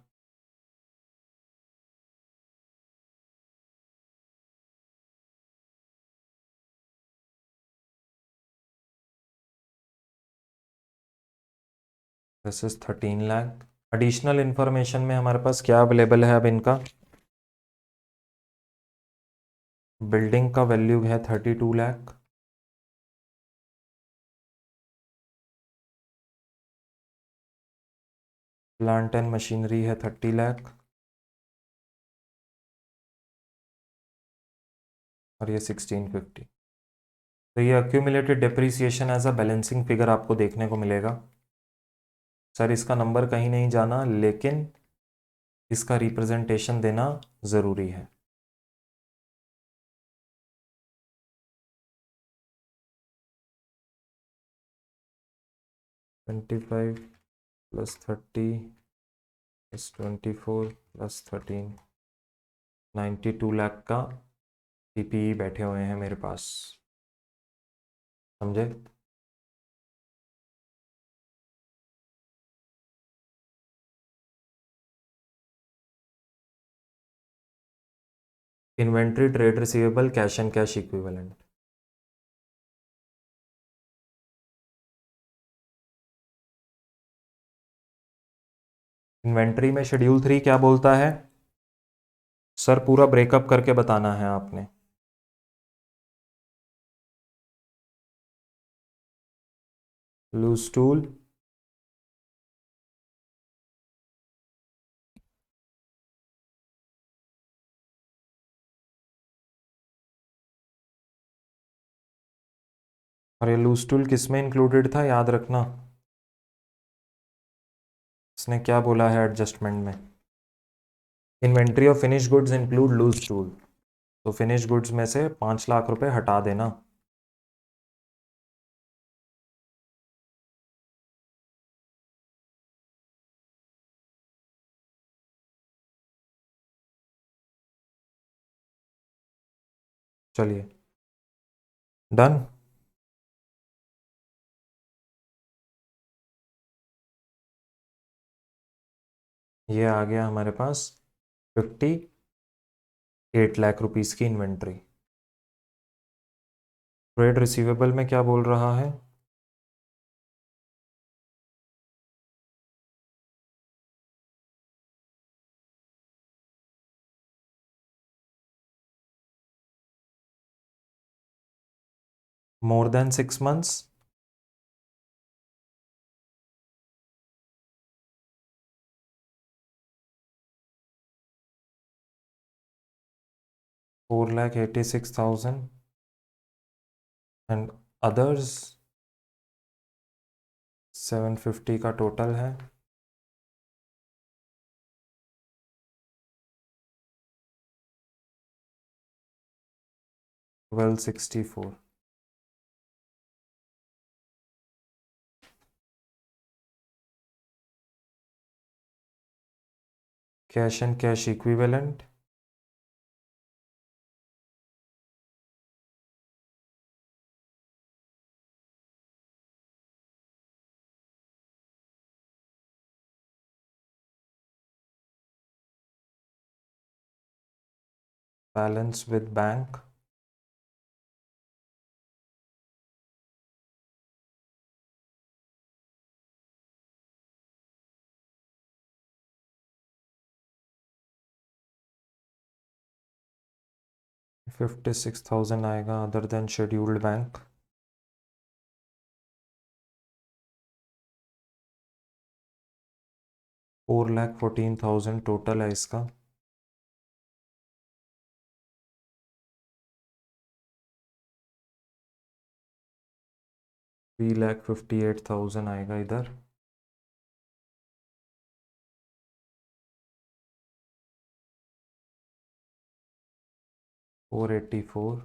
This is 13 lakh. Additional information में हमारे पास क्या अवेलेबल है अब इनका? बिल्डिंग का वैल्यू है 32 लाख। प्लांट एंड मशीनरी है 30 लाख। और ये 1650। तो ये accumulated depreciation as a balancing figure आपको देखने को मिलेगा। सर इसका नंबर कहीं नहीं जाना, लेकिन इसका रिप्रेजेंटेशन देना ज़रूरी है। $25 + 30 + 24 + 13, 92 लाख का पीपीई बैठे हुए हैं मेरे पास। समझे? Inventory, trade receivable, cash and cash equivalent. Inventory में शेड्यूल 3 क्या बोलता है? सर पूरा ब्रेकअप करके बताना है आपने। लूज टूल, और ये लूज टूल किस में इंक्लूडेड था याद रखना। इसने क्या बोला है एडजस्टमेंट में? Inventory of finish goods include loose tool. तो फिनिश गुड्स में से 5 लाख रुपए हटा देना। चलिए, डन। ये आ गया हमारे पास 58 लाख रुपीस की इन्वेंट्री। ट्रेड रिसीवेबल में क्या बोल रहा है? मोर देन 6 मंथ्स। 4,86,000 एंड अदर्स 750 का टोटल है। 1264। Cash and cash equivalent balance with bank $56,000 आएगा other than scheduled bank. 4,14,000 total है इसका। $3,58,000 आएगा इधर। 484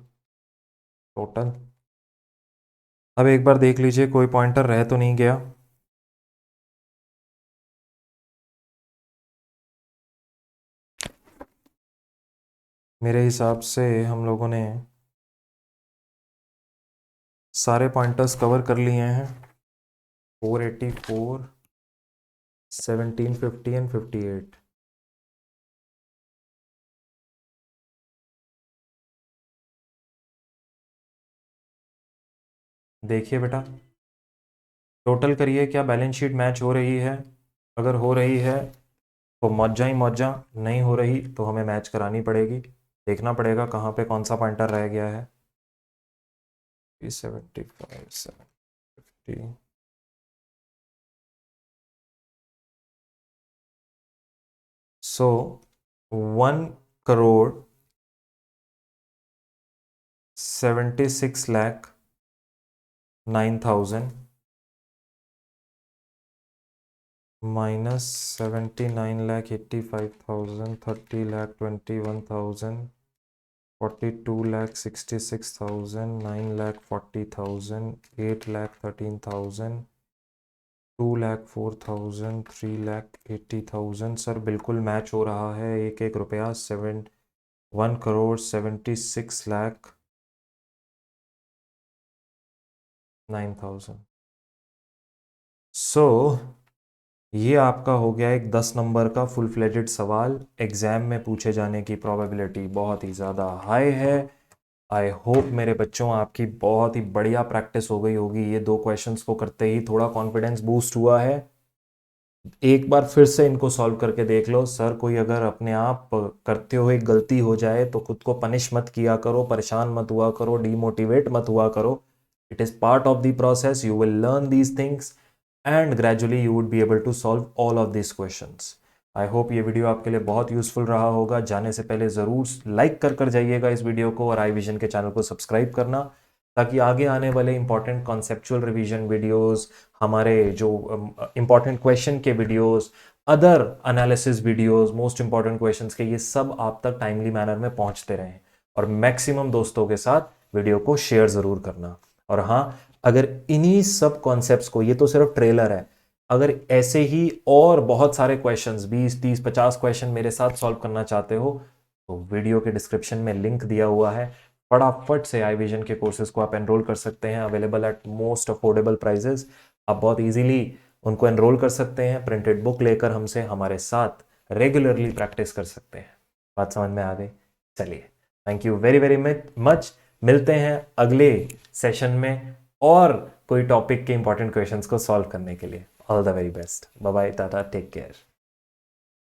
टोटल। अब एक बार देख लीजिए कोई पॉइंटर रह तो नहीं गया। मेरे हिसाब से हम लोगों ने सारे पॉइंटर्स कवर कर लिए हैं। 484, 1750 एंड 58। देखिए बेटा, टोटल करिए, क्या बैलेंस शीट मैच हो रही है? अगर हो रही है तो मौजा ही मौजा, नहीं हो रही तो हमें मैच करानी पड़ेगी। देखना पड़ेगा कहाँ पे कौन सा पॉइंटर रह गया है। 375, 750। सो 1,76,09,000 minus 79,85,000, 30,21,000, 42,66,000, 9,40,000, 8,13,000, 2,04,000, 3,80,000। सर बिल्कुल मैच हो रहा है, एक एक रुपया। 1,76,09,000। सो ये आपका हो गया एक 10 नंबर का फुल फ्लेजेड सवाल। एग्जाम में पूछे जाने की प्रोबेबिलिटी बहुत ही ज़्यादा हाई है। आई होप मेरे बच्चों आपकी बहुत ही बढ़िया प्रैक्टिस हो गई होगी। ये दो क्वेश्चंस को करते ही थोड़ा कॉन्फिडेंस बूस्ट हुआ है। एक बार फिर से इनको सॉल्व करके देख लो। सर कोई अगर अपने आप करते हुए गलती हो जाए तो खुद को पनिश मत किया करो, परेशान मत हुआ करो, डीमोटिवेट मत हुआ करो। It is part of the process, you will learn these things and gradually you would be able to solve all of this questions. I hope ये वीडियो आपके लिए बहुत यूजफुल रहा होगा। जाने से पहले ज़रूर लाइक कर जाइएगा इस वीडियो को और आई विजन के चैनल को सब्सक्राइब करना, ताकि आगे आने वाले इंपॉर्टेंट कॉन्सेप्चुअल रिवीजन वीडियोस, हमारे जो इंपॉर्टेंट क्वेश्चन के videos, other analysis videos, most important questions के, ये सब आप तक टाइमली मैनर में पहुंचते रहें। और मैक्सिमम दोस्तों के साथ वीडियो को शेयर ज़रूर करना। और हाँ, अगर इन्हीं सब कॉन्सेप्ट्स को, ये तो सिर्फ ट्रेलर है, अगर ऐसे ही और बहुत सारे क्वेश्चंस 20, 30, 50 क्वेश्चन मेरे साथ सॉल्व करना चाहते हो तो वीडियो के डिस्क्रिप्शन में लिंक दिया हुआ है। फटाफट से आई विजन के कोर्सेज को आप एनरोल कर सकते हैं। Available at most affordable prices. आप बहुत इजीली उनको एनरोल कर सकते हैं। प्रिंटेड बुक लेकर हमसे हमारे साथ रेगुलरली प्रैक्टिस कर सकते हैं। बात समझ में आ गई? चलिए, thank you very very much. मिलते हैं अगले सेशन में और कोई टॉपिक के इंपॉर्टेंट क्वेश्चंस को सॉल्व करने के लिए। All the very best. Bye bye, tata, take care.